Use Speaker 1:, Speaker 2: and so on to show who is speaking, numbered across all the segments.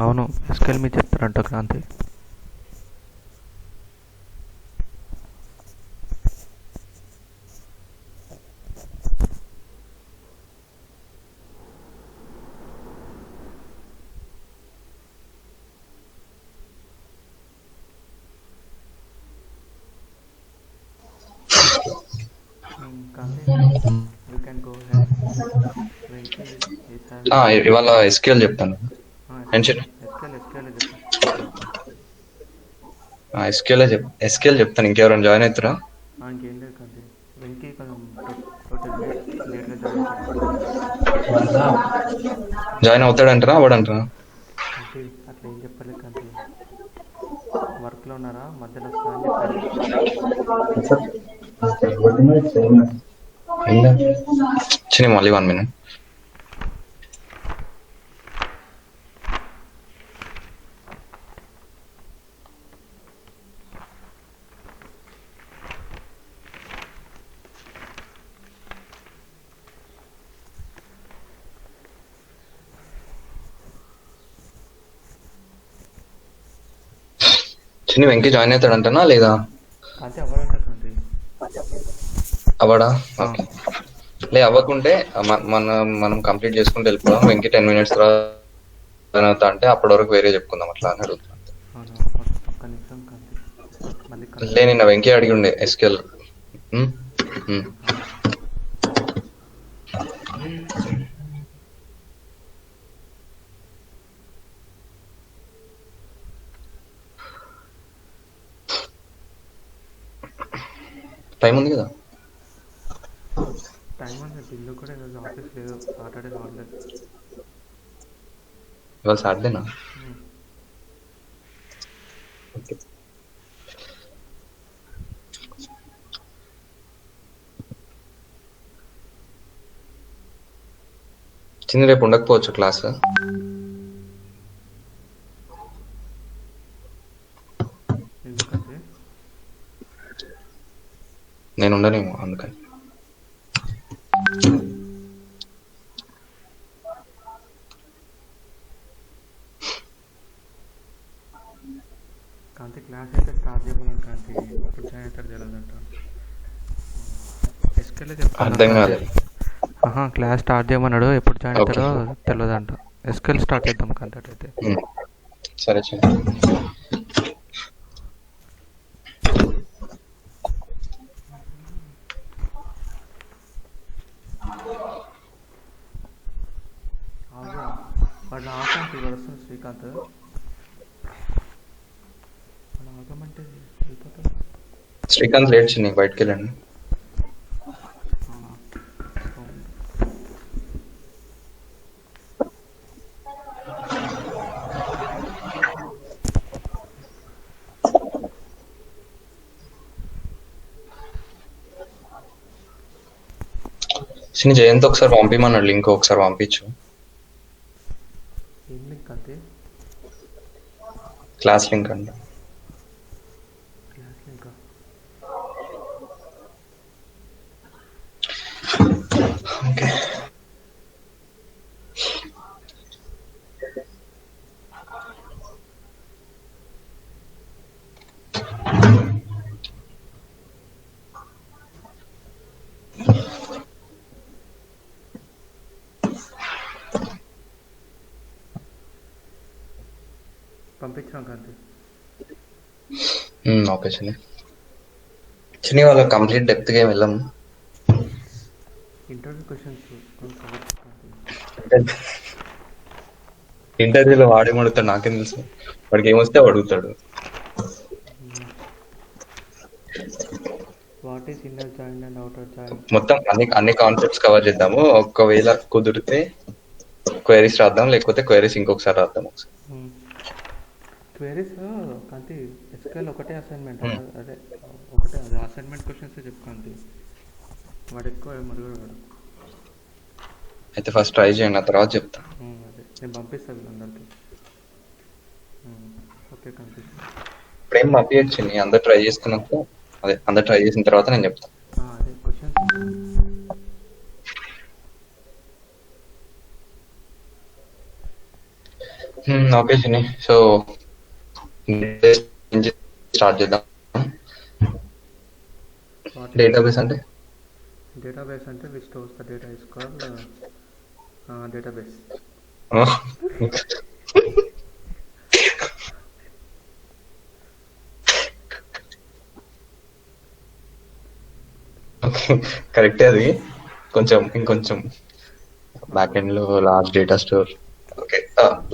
Speaker 1: అవును. ఎస్‌క్యూఎల్ మీద చెప్తారంట Kranti. Kranti, you can go head. Venky is having
Speaker 2: ఇవాళ ఎస్క్యూఎల్ చెప్తాను.
Speaker 1: ఎస్‌క్యూఎల్ ఎస్‌క్యూఎల్ చెప్పు.
Speaker 2: ఎస్క్యూఎల్ చెప్తాను. ఇంకెవరైనా జాయిన్ అవుతారా?
Speaker 1: ఇంకేం లేదు క్రాంతి. వెంకీ కొంచెం 10 మినిట్స్ లేట్గా జాయిన్ అవుతాడంట.
Speaker 2: జాయిన్ అవుతాడంటారా అవడంటారా?
Speaker 1: క్రాంతి అట్లా ఏం చెప్పలేదు క్రాంతి. వర్క్లో ఉన్నారా, మధ్యలో వస్తా అని చెప్పాడు.
Speaker 2: చిన్న మళ్ళీ 1 minute. చిన్న వెంకీ జాయిన్ అవుతాడంటనా లేదా?
Speaker 1: క్రాంతి అవ్వడంట క్రాంతి.
Speaker 2: అవడా? ఓకే. అవ్వకుంటే మనం కంప్లీట్ చేసుకుంటూ వెళ్ళిపోదాం. వెంకీ 10 minutes తర్వాత జాయిన్ అవుతా అంటే అప్పటి వరకు వేరే చెప్పుకుందాం అట్లా అని అడుగుతున్నాను.
Speaker 1: అవునా, ఒక్క నిమిషం క్రాంతి. మళ్ళీ
Speaker 2: నిన్న వెంకీ అడిగి ఉండే ఎస్క్యూఎల్. టైం ఉంది కదా?
Speaker 1: టైం ఉంది. బిల్లు కూడా ఈరోజు ఆఫీస్ లేదు, సాటర్డే హాలిడే.
Speaker 2: ఇవాళ సాటర్డేనా? ఓకే. చిన్న రేపు ఉండకపోవచ్చు క్లాస్.
Speaker 1: ఎందుకంటే
Speaker 2: నేను ఉండనేమో అందుకని.
Speaker 1: కాంతి క్లాస్ అయితే స్టార్ట్ చేయమన్నాడు కాంతి. ఎప్పుడు జాయిన్ అవుతారు తెలియదంట. ఎస్కెళ్ళే చెప్తాను
Speaker 2: అర్థం
Speaker 1: కాంతి.
Speaker 2: కాలేదు.
Speaker 1: క్లాస్ స్టార్ట్ చేయమన్నాడు, ఎప్పుడు జాయిన్ అవుతారో తెలియదంట. ఎస్కెల్ స్టార్ట్ చేద్దాం కాంతి అటైతే.
Speaker 2: సరే సరే.
Speaker 1: వాడు ఆకాంతి వాడు వస్తుంది. శ్రీకాంత్ వాడు ఆగమంటే వెళ్ళిపోతాడు.
Speaker 2: శ్రీకాంత్ లేట్ చిన్న బయటకు వెళ్ళండి. చిన్న జయంత్ ఒకసారి పంపిమన్నాడు లింక్, ఒకసారి పంపించు.
Speaker 1: ఏం లింక్ అంతే?
Speaker 2: క్లాస్ లింక్ అండి.
Speaker 1: Class link
Speaker 2: okay.
Speaker 1: పంపించాం కాంతి.
Speaker 2: ఓకే చిన్న. చిన్న వాళ్ళ కంప్లీట్ డెప్త్గా ఏమి వెళ్ళాము.
Speaker 1: ఇంటర్వ్యూ క్వశ్చన్స్
Speaker 2: ఇంటర్వ్యూలో వాడేం అడుగుతాడు నాకేం తెలుసు. వాడికి ఏమొస్తే అడుగుతాడు.
Speaker 1: What is inner join and outer join.
Speaker 2: మొత్తం అన్ని కాన్సెప్ట్స్ కవర్ చేద్దాము. ఒకవేళ కుదిరితే క్వైరీస్ రాద్దాం, లేకపోతే క్వైరీస్ ఇంకొకసారి రాద్దాం.
Speaker 1: క్వైరీస్ కాంతి ఎస్క్యూఎల్ ఒకటే అసైన్మెంట్. అదే ఒకటే, అదే అసైన్మెంట్ క్వశ్చన్స్ చెప్పు కాంతి. వాడు ఎక్కువ మరుగుడు వాడు.
Speaker 2: అయితే ఫస్ట్ ట్రై చేయండి, ఆ తర్వాత చెప్తా.
Speaker 1: అదే నేను పంపిస్తాను వీళ్ళందరికీ. ఓకే కాంతి.
Speaker 2: ఇప్పుడేం పంపించచ్చు, అందరు ట్రై చేసుకున్నాక, అదే అందరు ట్రై చేసిన తర్వాత నేను చెప్తాను.
Speaker 1: అదే క్వశ్చన్స్
Speaker 2: ఓకే చిని. సో స్టార్ట్ చేద్దాం.
Speaker 1: వాట్
Speaker 2: డేటాబేస్ అంటే
Speaker 1: డేటాబేస్ అంటే which stores the data is called database.
Speaker 2: కరెక్టే అది. ఇంకొంచెం బ్యాక్ ఎండ్ లో large data store. Okay,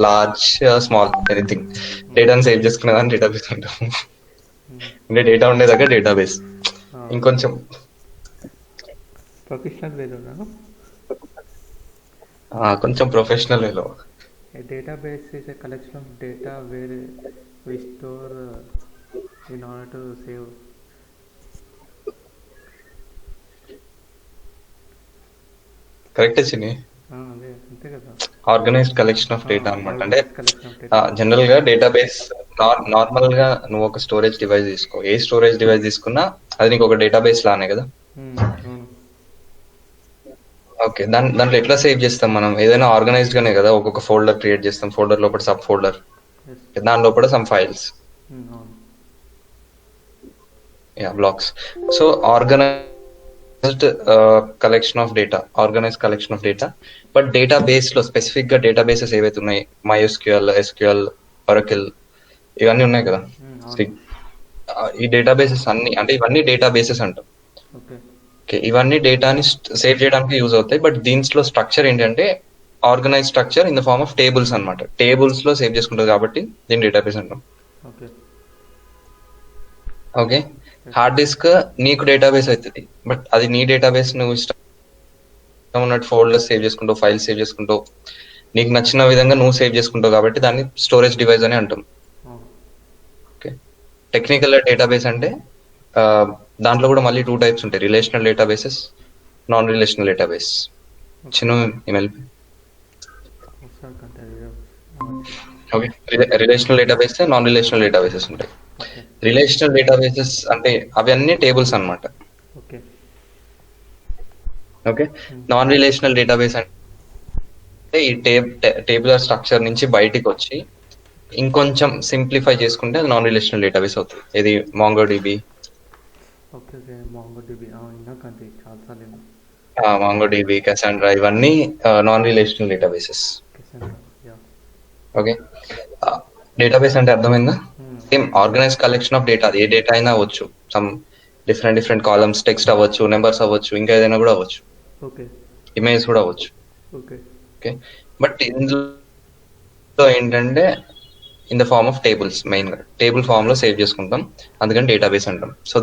Speaker 2: large small anything డేటాను సేవ్ చేసుకునేదాన్ని డేటాబేస్ అంటాం. అంటే డేటా ఉండేదాకా డేటాబేస్. ఇంకొంచెం
Speaker 1: ప్రొఫెషనల్ వేలోనా?
Speaker 2: కొంచెం ప్రొఫెషనల్ వేలో.
Speaker 1: A database is a collection of data where we store in order to save.
Speaker 2: కరెక్టే చిని.
Speaker 1: అదే అంతే కదా.
Speaker 2: ఆర్గనైజ్డ్ కలెక్షన్ ఆఫ్ డేటా అనమాట. అంటే
Speaker 1: కలెక్షన్ ఆఫ్ డేటా.
Speaker 2: జనరల్ గా డేటాబేస్ నార్మల్ గా నువ్వు ఒక స్టోరేజ్ డివైస్ తీసుకో, ఏ స్టోరేజ్ డివైస్ తీసుకున్నా అది నీకు ఒక డేటాబేస్ లానే కదా. ఓకే, దాంట్లో ఎట్లా సేవ్ చేస్తాం మనం? ఏదైనా ఆర్గనైజ్డ్ గానే కదా ఒక్కొక్క ఫోల్డర్ క్రియేట్ చేస్తాం. ఫోల్డర్ లోపల సబ్ ఫోల్డర్, దాని లోపల some files, blocks. So organised collection of data, organised collection of data. But database లో స్పెసిఫిక్ గా డేటాబేసెస్ ఏవైతే ఉన్నాయి, MySQL, SQL, Oracle, ఇవన్నీ ఉన్నాయి కదా. ఈ డేటాబేసెస్ అన్ని, అంటే ఇవన్నీ డేటాబేసెస్ అంటాం. ఇవన్నీ డేటాని సేవ్ చేయడానికి యూజ్ అవుతాయి. బట్ దీంట్లో స్ట్రక్చర్ ఏంటంటే organise structure in the form of tables అనమాట. టేబుల్స్ లో సేవ్ చేసుకుంటుంది కాబట్టి దీని డేటాబేస్ అంటాం. ఓకే, హార్డ్ డిస్క్ నీకు డేటాబేస్ అవుతుంది. బట్ అది నీ డేటాబేస్ నువ్వు ఇష్టం ఉన్నట్టు ఫోల్డర్స్ సేవ్ చేసుకుంటావు, ఫైల్స్ సేవ్ చేసుకుంటావు, నీకు నచ్చిన విధంగా నువ్వు సేవ్ చేసుకుంటావు కాబట్టి దాన్ని స్టోరేజ్ డివైస్ అని అంటాం. ఓకే, టెక్నికల్ డేటాబేస్ అంటే దాంట్లో కూడా మళ్ళీ 2 టైప్స్ ఉంటాయి: relational databases, non relational database. చిన్న MLP. Okay, relational database, non relational databases ఉంటాయి. రిలేషనల్ డేటాబేసెస్ అంటే అవి అన్ని టేబుల్స్ అన్నమాట. ఓకే, నాన్ రిలేషనల్ డేటాబేస్ అంటే ఈ టేబులర్ స్ట్రక్చర్ నుంచి బయటికి వచ్చి ఇంకొంచెం సింప్లిఫై చేసుకుంటే అది నాన్ రిలేషనల్ డేటాబేస్ అవుతుంది. ఇది MongoDB, MongoDB, Cassandra, ఇవన్నీ non relational databases. Okay, database అంటే అర్థమైందా? Same organise collection of data. అది ఏ డేటా అయినా అవ్వచ్చు, సమ్ డిఫరెంట్ కాలమ్స్, టెక్స్ట్ అవ్వచ్చు, నెంబర్స్ అవ్వచ్చు, ఇంకా ఏదైనా కూడా అవ్వచ్చు, ఇమేజ్ కూడా అవ్వచ్చు. ఓకే, బట్ ఇందులో ఏంటంటే in the form of tables, main గా టేబుల్ ఫామ్ లో సేవ్ చేసుకుంటాం, అందుకని డేటాబేస్ అంటాం. సో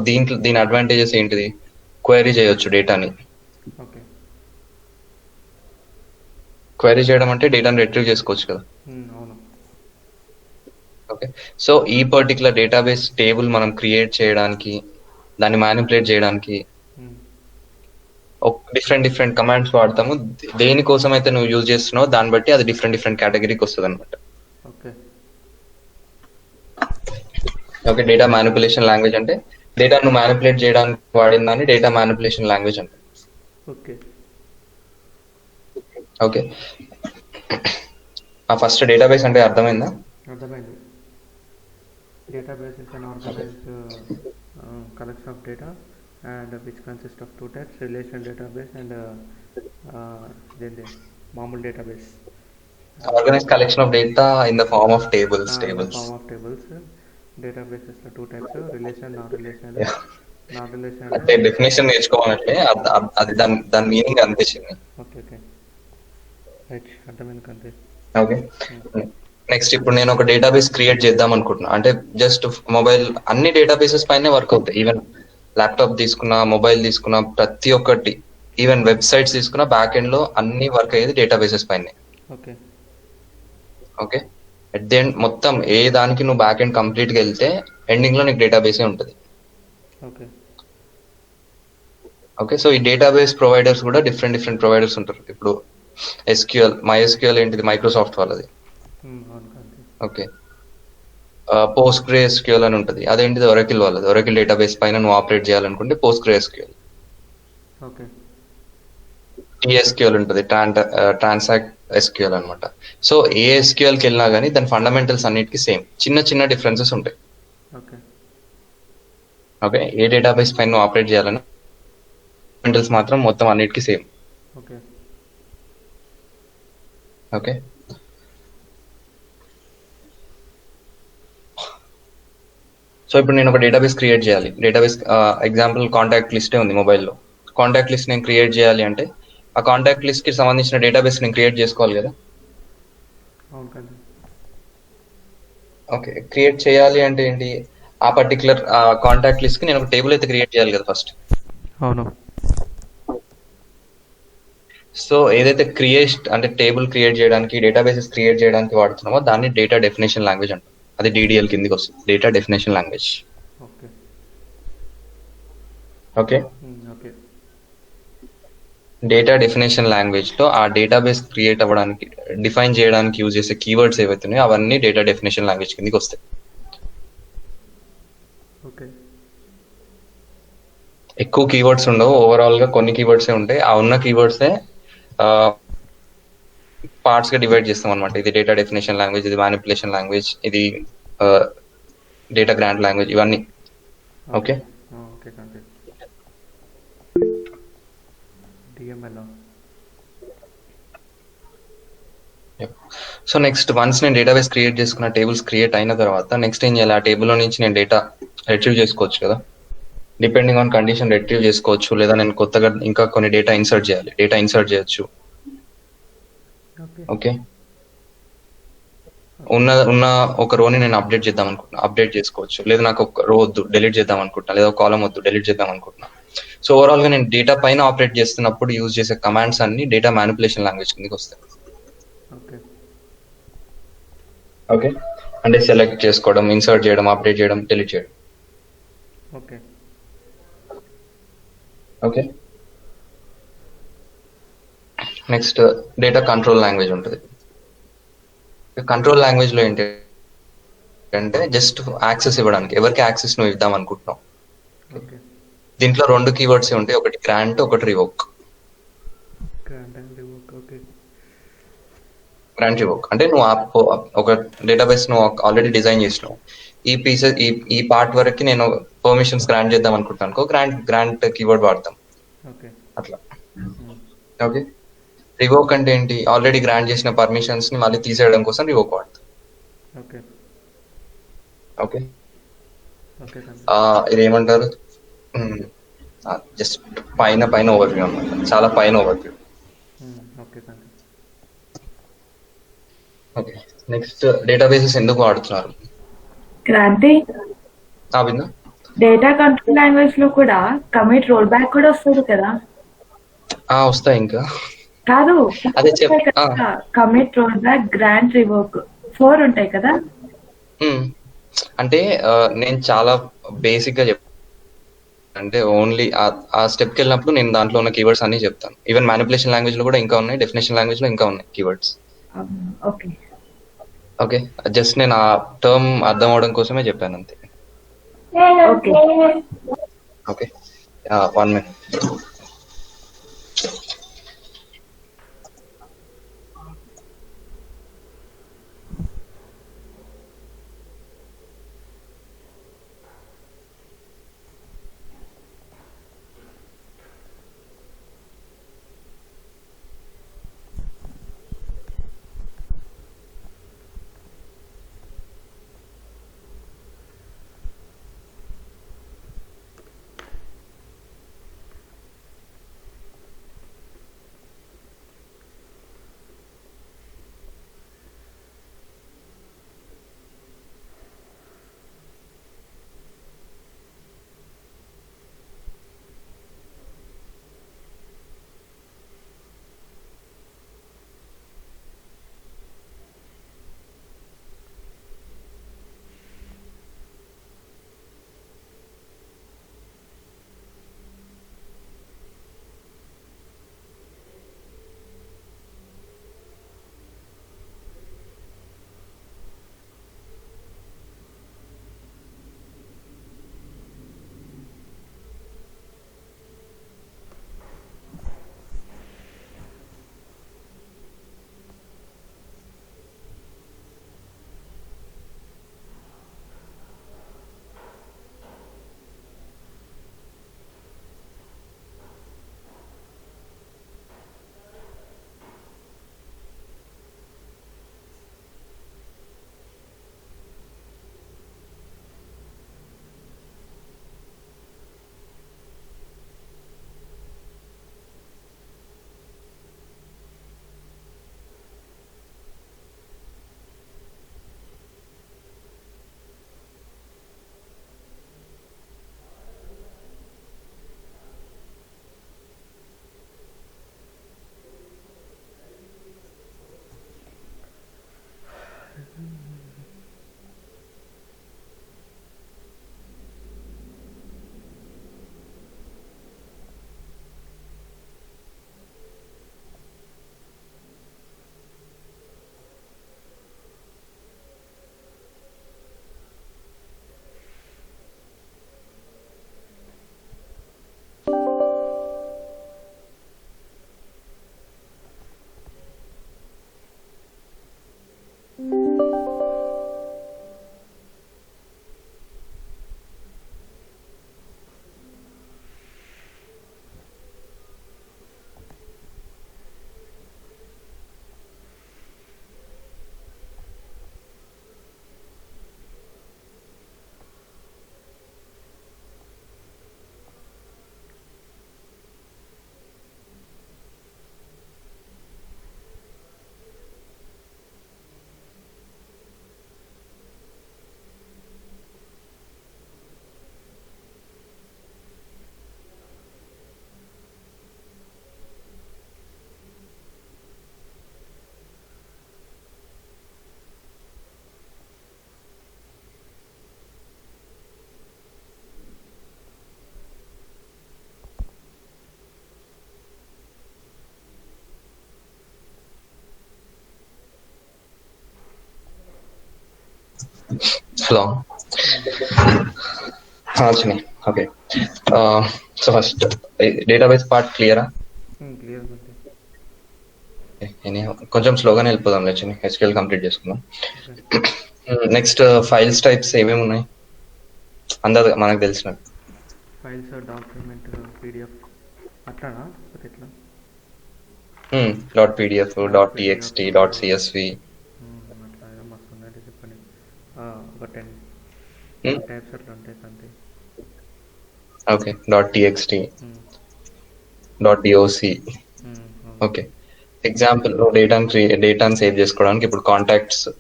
Speaker 2: దీని అడ్వాంటేజెస్ ఏంటిది? క్వైరీ చేయొచ్చు డేటాని. క్వైరీ చేయడం అంటే డేటాని రిట్రీవ్ చేసుకోవచ్చు కదా. ఓకే, సో ఈ పర్టికులర్ డేటాబేస్ టేబుల్ మనం క్రియేట్ చేయడానికి, దాన్ని మ్యానిపులేట్ చేయడానికి డిఫరెంట్ కమాండ్స్ వాడతాము. దేనికోసం అయితే నువ్వు యూజ్ చేస్తున్నావు దాన్ని బట్టి అది డిఫరెంట్ కేటగిరీకి వస్తుంది అనమాట. ఓకే, డేటా మ్యానిపులేషన్ లాంగ్వేజ్ అంటే డేటా నువ్వు మ్యానిపులేట్ చేయడానికి వాడిన దాన్ని డేటా మ్యానిపులేషన్ లాంగ్వేజ్ అంటే. ఓకే, ఫస్ట్ డేటాబేస్ అంటే అర్థమైందా?
Speaker 1: అర్థమైంది. Database is an organised collection of data and which consists of 2 types: relational database and then the మామూలు database.
Speaker 2: Organized collection of data in the form of tables.
Speaker 1: In the form of tables. Databases లో 2 types: relational, non-relational. Non-relational
Speaker 2: అంటే definition నేర్చుకోవాలంటే అది దాని meaning అనిపించింది.
Speaker 1: Okay right, అర్థమైంది అంతే.
Speaker 2: Okay, next ఇప్పుడు నేను ఒక డేటాబేస్ క్రియేట్ చేద్దాం అనుకుంటున్నా. అంటే జస్ట్ మొబైల్, అన్ని డేటాబేసెస్ పైనే వర్క్ అవుతాయి. ఈవెన్ ల్యాప్టాప్ తీసుకున్నా, మొబైల్ తీసుకున్నా, ప్రతి ఒక్కటి, ఈవెన్ వెబ్సైట్స్ తీసుకున్నా, బ్యాక్ ఎండ్ లో అన్ని వర్క్ అయ్యేది డేటాబేసెస్ పైనే. ఓకే, అట్ ది ఎండ్ మొత్తం ఏ దానికి నువ్వు బ్యాక్ ఎండ్ కంప్లీట్ గా వెళ్తే ఎండింగ్ లో నీకు డేటాబేసే ఉంటుంది. ఓకే, సో ఈ డేటాబేస్ ప్రొవైడర్స్ కూడా డిఫరెంట్ ప్రొవైడర్స్ ఉంటారు. ఇప్పుడు SQL, MySQL ఏంటిది? మైక్రోసాఫ్ట్ వాళ్ళది. ఓకే, PostgreSQL అని ఉంటుంది, అదేంటిది? Oracle వాళ్ళది. Oracle డేటాబేస్ పైన నువ్వు ఆపరేట్ చేయాలనుకుంటే PostgreSQL. TSQL ఉంటుంది, ఎస్క్యూఎల్ అనమాట. సో ఏ ఎస్క్యూఎల్కి వెళ్ళినా కానీ దాని ఫండమెంటల్స్ అన్నిటికీ సేమ్, చిన్న చిన్న డిఫరెన్సెస్ ఉంటాయి.
Speaker 1: ఓకే.
Speaker 2: ఓకే, ఏ డేటాబేస్ పైన నువ్వు ఆపరేట్ చేయాలని ఫండమెంటల్స్ మాత్రం మొత్తం అన్నిటికీ సేమ్.
Speaker 1: ఓకే.
Speaker 2: ఓకే, సో ఇప్పుడు నేను ఒక డేటాబేస్ క్రియేట్ చేయాలి. డేటాబేస్ ఎగ్జాంపుల్ కాంటాక్ట్ లిస్టే ఉంది మొబైల్లో. కాంటాక్ట్ లిస్ట్ నేను క్రియేట్ చేయాలి అంటే ఆ కాంటాక్ట్ లిస్ట్కి సంబంధించిన డేటాబేస్ నేను క్రియేట్ చేసుకోవాలి కదా.
Speaker 1: అవును కదా.
Speaker 2: ఓకే, క్రియేట్ చేయాలి అంటే ఏంటి, ఆ పర్టికులర్ కాంటాక్ట్ లిస్ట్కి నేను ఒక టేబుల్ అయితే క్రియేట్ చేయాలి కదా ఫస్ట్.
Speaker 1: అవును.
Speaker 2: సో ఏదైతే అంటే టేబుల్ క్రియేట్ చేయడానికి, డేటాబేసెస్ క్రియేట్ చేయడానికి వాడుతున్నామో దాన్ని డేటా డెఫినేషన్ లాంగ్వేజ్ అంటాం. అది డిడిఎల్ కిందకి వస్తుంది, data definition language.
Speaker 1: Okay.
Speaker 2: Okay,
Speaker 1: okay.
Speaker 2: Data definition language లో ఆ డేటాబేస్ క్రియేట్ అవ్వడానికి, డిఫైన్ చేయడానికి యూజ్ చేసే కీవర్డ్స్ ఏవైతున్నాయో అవన్నీ డేటా డెఫినేషన్ లాంగ్వేజ్ కిందకి వస్తాయి.
Speaker 1: ఓకే.
Speaker 2: ఎక్కువ కీవర్డ్స్ ఉండవు, ఓవరాల్ గా కొన్ని కీవర్డ్సే ఉంటాయి. ఆ ఉన్న కీవర్డ్సే పార్ట్స్ గా డివైడ్ చేస్తాం అనమాట. ఇది డేటా డెఫినేషన్ లాంగ్వేజ్, ఇది మ్యానిపులేషన్ లాంగ్వేజ్, ఇది డేటా గ్రాంట్ లాంగ్వేజ్, ఇవన్నీ. ఓకే,
Speaker 1: ఓకే కాంతి. డిఎంఎల్.
Speaker 2: సో నెక్స్ట్ వన్స్ నేను డేటాబేస్ క్రియేట్ చేసుకున్న, టేబుల్స్ క్రియేట్ అయిన తర్వాత నెక్స్ట్ ఏం చేయాలి, ఆ టేబుల్లో నుంచి నేను డేటా రిట్రీవ్ చేసుకోవచ్చు కదా. డిపెండింగ్ ఆన్ కండిషన్ రిట్రీవ్ చేసుకోవచ్చు, లేదా నేను కొత్తగా ఇంకా కొన్ని డేటా ఇన్సర్ట్ చేయాలి, డేటా ఇన్సర్ట్ చేయొచ్చు.
Speaker 1: ఓకే.
Speaker 2: ఓకే, ఉన్న ఒక రోని నేను అప్డేట్ చేద్దాం అనుకుంటున్నా, అప్డేట్ చేసుకోవచ్చు. లేదా నాకు ఒక రో వద్దు, డెలీట్ చేద్దాం అనుకుంటున్నా, లేదా ఒక కాలం వద్దు, డెలీట్ చేద్దాం అనుకుంటున్నా. సో ఓవరాల్ గా నేను డేటా పైన ఆపరేట్ చేస్తున్నప్పుడు యూజ్ చేసే కమాండ్స్ అన్ని డేటా మ్యానిపులేషన్ లాంగ్వేజ్ కిందకి వస్తాయి.
Speaker 1: ఓకే.
Speaker 2: ఓకే, అంటే సెలెక్ట్ చేసుకోవడం, ఇన్సర్ట్ చేయడం, అప్డేట్ చేయడం, డెలీట్ చేయడం.
Speaker 1: Okay.
Speaker 2: Okay, next data control language ఉంటుంది. కంట్రోల్ లాంగ్వేజ్ లో ఏంటి అంటే జస్ట్ యాక్సెస్ ఇవ్వడానికి, ఎవరికి యాక్సెస్ నువ్వు ఇద్దాం అనుకుంటున్నావు.
Speaker 1: ఓకే.
Speaker 2: దీంట్లో రెండు కీవర్డ్స్ ఉంటాయి, ఒకటి గ్రాంట్, ఒకటి revoke.
Speaker 1: Grant and revoke. Okay.
Speaker 2: Grant revoke అంటే నువ్వు ఒక డేటాబేస్ నువ్వు ఆల్రెడీ డిజైన్ చేసినావు, ఈ పీసెస్ ఈ పార్ట్ వరకు నేను పర్మిషన్స్ గ్రాంట్ చేద్దాం అనుకుంటాను అనుకో, గ్రాంట్ కీవర్డ్ వాడతాం.
Speaker 1: ఓకే.
Speaker 2: అట్లా. ఓకే, రివోక్ అంటే ఏంటి, ఆల్రెడీ గ్రాంట్ చేసిన పర్మిషన్స్ ని మళ్ళీ తీసేయడం కోసం రివోక్ వాడతాం.
Speaker 1: ఓకే.
Speaker 2: ఓకే,
Speaker 1: ఓకే కాంతి.
Speaker 2: ఇది ఏమంటారు, జస్ట్ పైన పైన ఓవర్వ్యూ అన్నమాట, చాలా పైన overview.
Speaker 1: Okay Kanthi.
Speaker 2: Okay, next databases ఎందుకు వాడుతున్నారు.
Speaker 3: క్రాంతి,
Speaker 2: విన్నా,
Speaker 3: డేటా కంట్రోల్ లాంగ్వేజ్ లో కూడా కమిట్ రోల్ బ్యాక్ కూడా వస్తుంది కదా.
Speaker 2: వస్తాయి ఇంకా.
Speaker 3: కాదు,
Speaker 2: అదే
Speaker 3: commit roll back, grant, revoke 4 ఉంటాయి కదా.
Speaker 2: అంటే నేను చాలా బేసిక్ గా చెప్తాను, అంటే ఓన్లీ ఆ స్టెప్కి వెళ్ళినప్పుడు నేను దాంట్లో ఉన్న కీవర్డ్స్ అన్ని చెప్తాను. ఈవెన్ మ్యానిపులేషన్ లాంగ్వేజ్ లో కూడా ఇంకా ఉన్నాయి, డెఫినేషన్ లాంగ్వేజ్ లో ఇంకా ఉన్నాయి కీవర్డ్స్.
Speaker 3: ఓకే.
Speaker 2: ఓకే, జస్ట్ నేను ఆ టర్మ్ అర్థం అవడం కోసమే చెప్పాను అంతే.
Speaker 3: Okay.
Speaker 2: Okay, 1 minute. Hello Chinni. Okay, so first database part క్లియరా?
Speaker 1: క్లియర్ ఉంది.
Speaker 2: కొంచెం స్లోగానే వెళ్ళిపోదాం లేచని ఎస్క్యూఎల్ కంప్లీట్ చేసుకుందాం.
Speaker 1: ఓకే.
Speaker 2: నెక్స్ట్ ఫైల్స్ టైప్స్ ఏమేమి ఉన్నాయి అందరు మనకు తెలిసినవి?
Speaker 1: ఫైల్స్, డాక్యుమెంట్, పీడిఎఫ్ అట్లానా ఎట్లా?
Speaker 2: .pdf, .txt, .csv.
Speaker 1: అట్లా ఏదో మస్తు ఉందంటే చెప్పండి. ఒక 10 టైప్స్ అట్లా ఉంటాయి అంతే.
Speaker 2: Okay, .txt, .doc. Okay, example నువ్వు డేటాను సేవ్ చేసుకోవడానికి ఇప్పుడు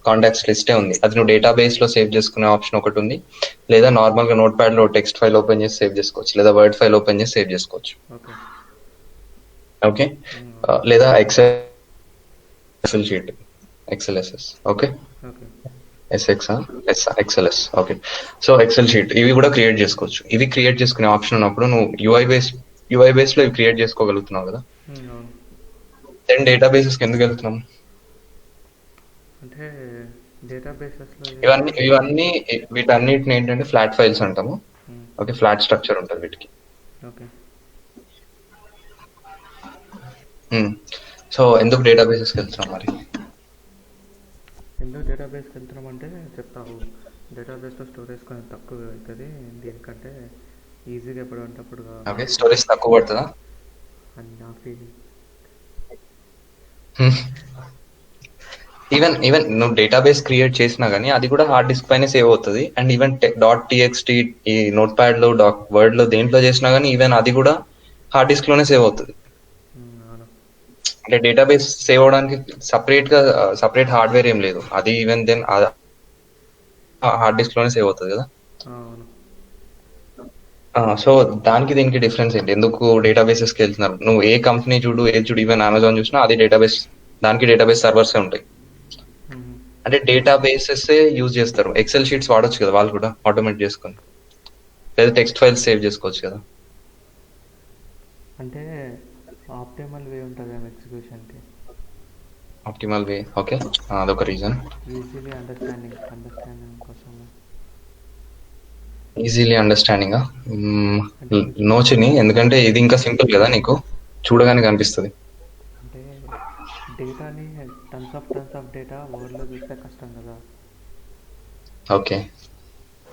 Speaker 2: కాంటాక్ట్స్ లిస్టే ఉంది. అది నువ్వు డేటాబేస్ లో సేవ్ చేసుకునే ఆప్షన్ ఒకటి ఉంది, లేదా నార్మల్ గా నోట్ ప్యాడ్ లో టెక్స్ట్ ఫైల్ ఓపెన్ చేసి సేవ్ చేసుకోవచ్చు, లేదా వర్డ్ ఫైల్ ఓపెన్ చేసి సేవ్ చేసుకోవచ్చు. ఓకే, లేదా Excel sheet, Excel S S. Okay, Excel S. Okay, so Excel sheet ఇవి కూడా క్రియేట్ చేసుకోవచ్చు. ఇవి క్రియేట్ చేసుకునే ఆప్షన్ ఉన్నప్పుడు నువ్వు యూఐ బేస్ లో ఇవి క్రియేట్ చేసుకోగలుగుతున్నావు కదా. దెన్ డేటాబేసెస్ ఎందుకు వెళ్తున్నాం
Speaker 1: అంటే డేటాబేసెస్లో
Speaker 2: ఇవన్నీ వీటన్నిటిని ఏంటంటే ఫ్లాట్ ఫైల్స్ అంటాము. ఓకే, ఫ్లాట్ స్ట్రక్చర్ ఉంటుంది వీటికి.
Speaker 1: ఓకే,
Speaker 2: సో ఎందుకు డేటాబేసెస్కి వెళ్తున్నాం మరి?
Speaker 1: ఎందుకు డేటాబేస్కి వెళ్తున్నాం అంటే చెప్తావు. డేటాబేస్లో స్టోరేజ్ కొంచెం తక్కువ అవుతుంది, దీనికంటే ఈజీగా ఎప్పుడంటే అప్పుడు.
Speaker 2: ఓకే, స్టోరేజ్ తక్కువ పడుతుందా
Speaker 1: అని నా ఫీలింగ్.
Speaker 2: ఈవెన్ నువ్వు డేటాబేస్ క్రియేట్ చేసినా కానీ అది కూడా హార్డ్ డిస్క్ పైన సేవ్ అవుతుంది. అండ్ ఈవెన్ .txt ఈ నోట్ ప్యాడ్ లో వర్డ్ లో దేంట్లో చేసినా కానీ ఈవెన్ అది కూడా హార్డ్ డిస్క్ లోనే సేవ్ అవుతుంది. అంటే డేటాబేస్ సేవ్ అవడానికి సపరేట్ హార్డ్వేర్ ఏం లేదు, అది ఈవెన్ దెన్ హార్డ్ డిస్క్ లోనే సేవ్ అవుతుంది కదా. సో దానికి దీనికి డిఫరెన్స్ ఏంటి? ఎందుకు డేటాబేసెస్కి వెళ్తున్నారు? నువ్వు ఏ కంపెనీ చూడు, ఈవెన్ అమెజాన్ చూసినా అది డేటాబేస్, దానికి డేటాబేస్ సర్వర్స్ ఉంటాయి. అంటే డేటాబేసెస్ యూజ్ చేస్తారు. ఎక్సెల్ షీట్స్ వాడొచ్చు కదా వాళ్ళు కూడా ఆటోమేట్ చేసుకొని, లేదా టెక్స్ట్ ఫైల్స్ సేవ్ చేసుకోవచ్చు కదా.
Speaker 1: అంటే ఆప్టిమల్ వే ఉంటుంది ఎగ్జిక్యూషన్కి.
Speaker 2: ఆప్టిమల్ వే, ఓకే, అదొక రీజన్.
Speaker 1: ఈజీలీ అండర్స్టాండింగ్ కోసం.
Speaker 2: ఈజీలీ అండర్స్టాండింగ్ నోచిని, ఎందుకంటే ఇది ఇంకా సింపుల్ కదా, నీకు చూడగానే కనిపిస్తుంది.
Speaker 1: అంటే డేటాని టన్స్ ఆఫ్ డేటా వర్డ్లో చూస్తే కష్టం కదా.
Speaker 2: ఓకే,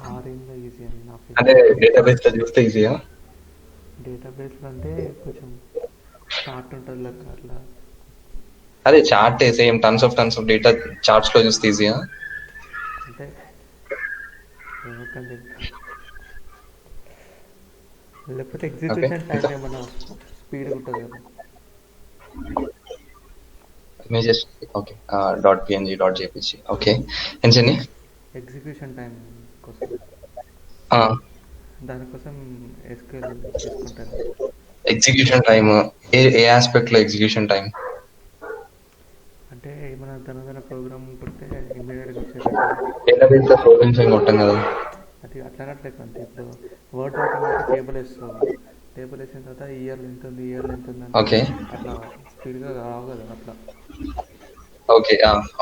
Speaker 1: ఆ రేంజ్లో ఈజీ అని నా ఫీలింగ్.
Speaker 2: అంటే డేటాబేస్ లో చూస్తే ఈజీయా?
Speaker 1: డేటాబేస్లో అంటే కొంచెం చార్ట్ ఉంటుంది లెక్క అట్లా.
Speaker 2: అదే chart same tons of data charts లో చూస్తే ఈజీయా?
Speaker 1: అంటే ఏమవుతుంది, లేకపోతే ఎగ్జిక్యూషన్ టైం ఏమన్నా స్పీడ్ ఉంటుంది కదా.
Speaker 2: Images, okay, .png, .jpg. Okay, ఏంటండి
Speaker 1: ఎగ్జిక్యూషన్ టైం కోసం, దానికోసం ఎస్క్యూఎల్ తీసుకుంటాను.
Speaker 2: ఎగ్జిక్యూషన్ టైమ్ ఏ ఆస్పెక్ట్ లో ఎగ్జిక్యూషన్ టైం?
Speaker 1: అంటే అంటే ఏమైనా తనదైన ప్రోగ్రామ్ కొడితే ఇమ్మీడియట్గా వచ్చేటట్టు.
Speaker 2: డేటాబేస్ లో ప్రోగ్రామ్స్ ఏమి కొట్టాం కదా.
Speaker 1: అది అట్లా అట్లేదు అంతే. ఇప్పుడు వర్డ్ డాక్యుమెంట్ టేబుల్ వేస్తావు, టేబుల్ వేసిన తర్వాత ఇయర్లు ఎంత ఉంది, ఇయర్లు ఎంత ఉంది అంటే
Speaker 2: ఓకే
Speaker 1: అట్లా స్పీడ్గా రావు కదా అట్లా.
Speaker 2: ఓకే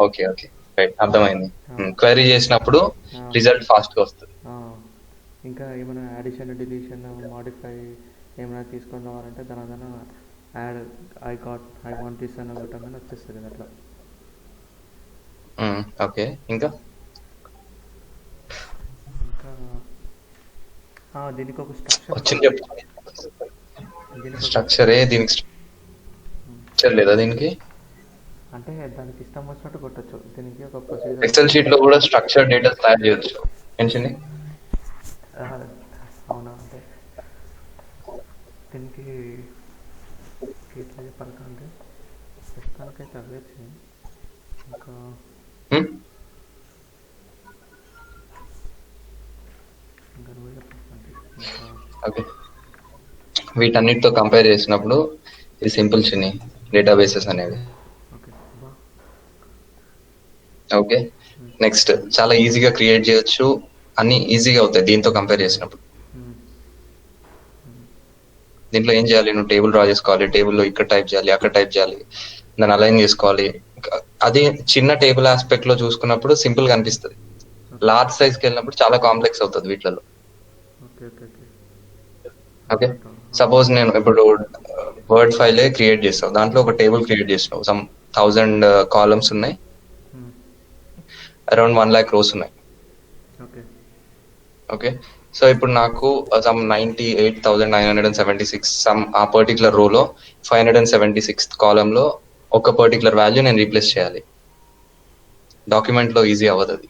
Speaker 2: ఓకే ఓకే రైట్, అర్థమైంది.
Speaker 1: ఆ,
Speaker 2: క్వైరీ చేసినప్పుడు
Speaker 1: ఆ,
Speaker 2: రిజల్ట్ ఫాస్ట్ గా వస్తుంది.
Speaker 1: ఆ. ఇంకా ఏమైనా యాడిషన్ డిలీషన్ మాడిఫై ఏమైనా తీసుకొని రావాలంటే దాని యాడ్ ఐ వాంట్ దిస్ అని కొట్టగానే వచ్చేస్తుంది కదా అట్లా.
Speaker 2: ఓకే ఇంకా
Speaker 1: ఇంకా దీనికి ఒక స్ట్రక్చర్
Speaker 2: వచ్చింది
Speaker 1: ఉంటుంది.
Speaker 2: చెప్పు.
Speaker 1: దీనికి ఒక
Speaker 2: స్ట్రక్చరే దీనికి స్ట్రక్చర్ లేదా దీనికి?
Speaker 1: అంటే దానికి ఇష్టం వచ్చినట్టు కొట్టచ్చు. దీనికి ఒక ప్రొసీజర్
Speaker 2: ఎక్సెల్ షీట్ లో కూడా స్ట్రక్చర్ డేటా తయారు చేయొచ్చు. ఏంటండి?
Speaker 1: అవునా? అంటే దీనికి ఎట్లా చెప్పాలంటే ప్రస్తుతానికైతే అవే వచ్చింది. ఇంకా ఇంకా నువ్వే చెప్పాలంటే ఇంకా
Speaker 2: ఓకే, వీటన్నిటితో కంపేర్ చేసినప్పుడు ఇది సింపుల్ చిన్ని డేటాబేసెస్ అనేవి.
Speaker 1: ఓకే బా.
Speaker 2: ఓకే, నెక్స్ట్ చాలా ఈజీగా క్రియేట్ చేయొచ్చు, అన్ని ఈజీగా అవుతాయి దీంతో కంపేర్ చేసినప్పుడు. దీంట్లో ఏం చేయాలి, నువ్వు టేబుల్ డ్రా చేసుకోవాలి, టేబుల్లో ఇక్కడ టైప్ చేయాలి, అక్కడ టైప్ చేయాలి, దాన్ని అలైన్ చేసుకోవాలి. అది చిన్న టేబుల్ ఆస్పెక్ట్ లో చూసుకున్నప్పుడు సింపుల్ గా అనిపిస్తుంది. లార్జ్ సైజ్ కి వెళ్ళినప్పుడు చాలా కాంప్లెక్స్ అవుతుంది వీటిలో.
Speaker 1: Okay okay okay
Speaker 2: okay, suppose నేను ఇప్పుడు వర్డ్ ఫైలే క్రియేట్ చేస్తావు, దాంట్లో ఒక టేబుల్ క్రియేట్ చేసినావు, సమ్ 1000 కాలమ్స్ ఉన్నాయి, అరౌండ్ 1 lakh రోస్ ఉన్నాయి.
Speaker 1: ఓకే
Speaker 2: ఓకే, సో ఇప్పుడు నాకు సమ్ 98,976 సమ్ ఆ పర్టికులర్ రోలో 576 కాలమ్ లో ఒక పర్టికులర్ వాల్యూ నేను రీప్లేస్ చేయాలి. డాక్యుమెంట్ లో ఈజీ అవ్వదు అది.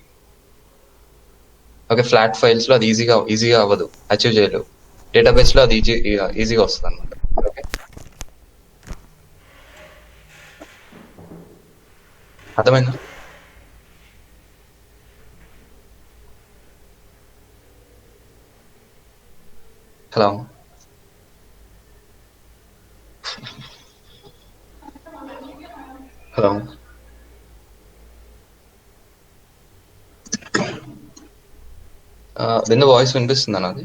Speaker 2: ఓకే, ఫ్లాట్ ఫైల్స్ లో అది ఈజీగా అవ్వదు, అచీవ్ చేయలేవు. డేటాబేస్ లో అది ఈజీగా వస్తుంది అనమాట. ఓకే, అర్థమైందా? హలో, హలో, విన్న వాయిస్ వినిపిస్తుందా నాది?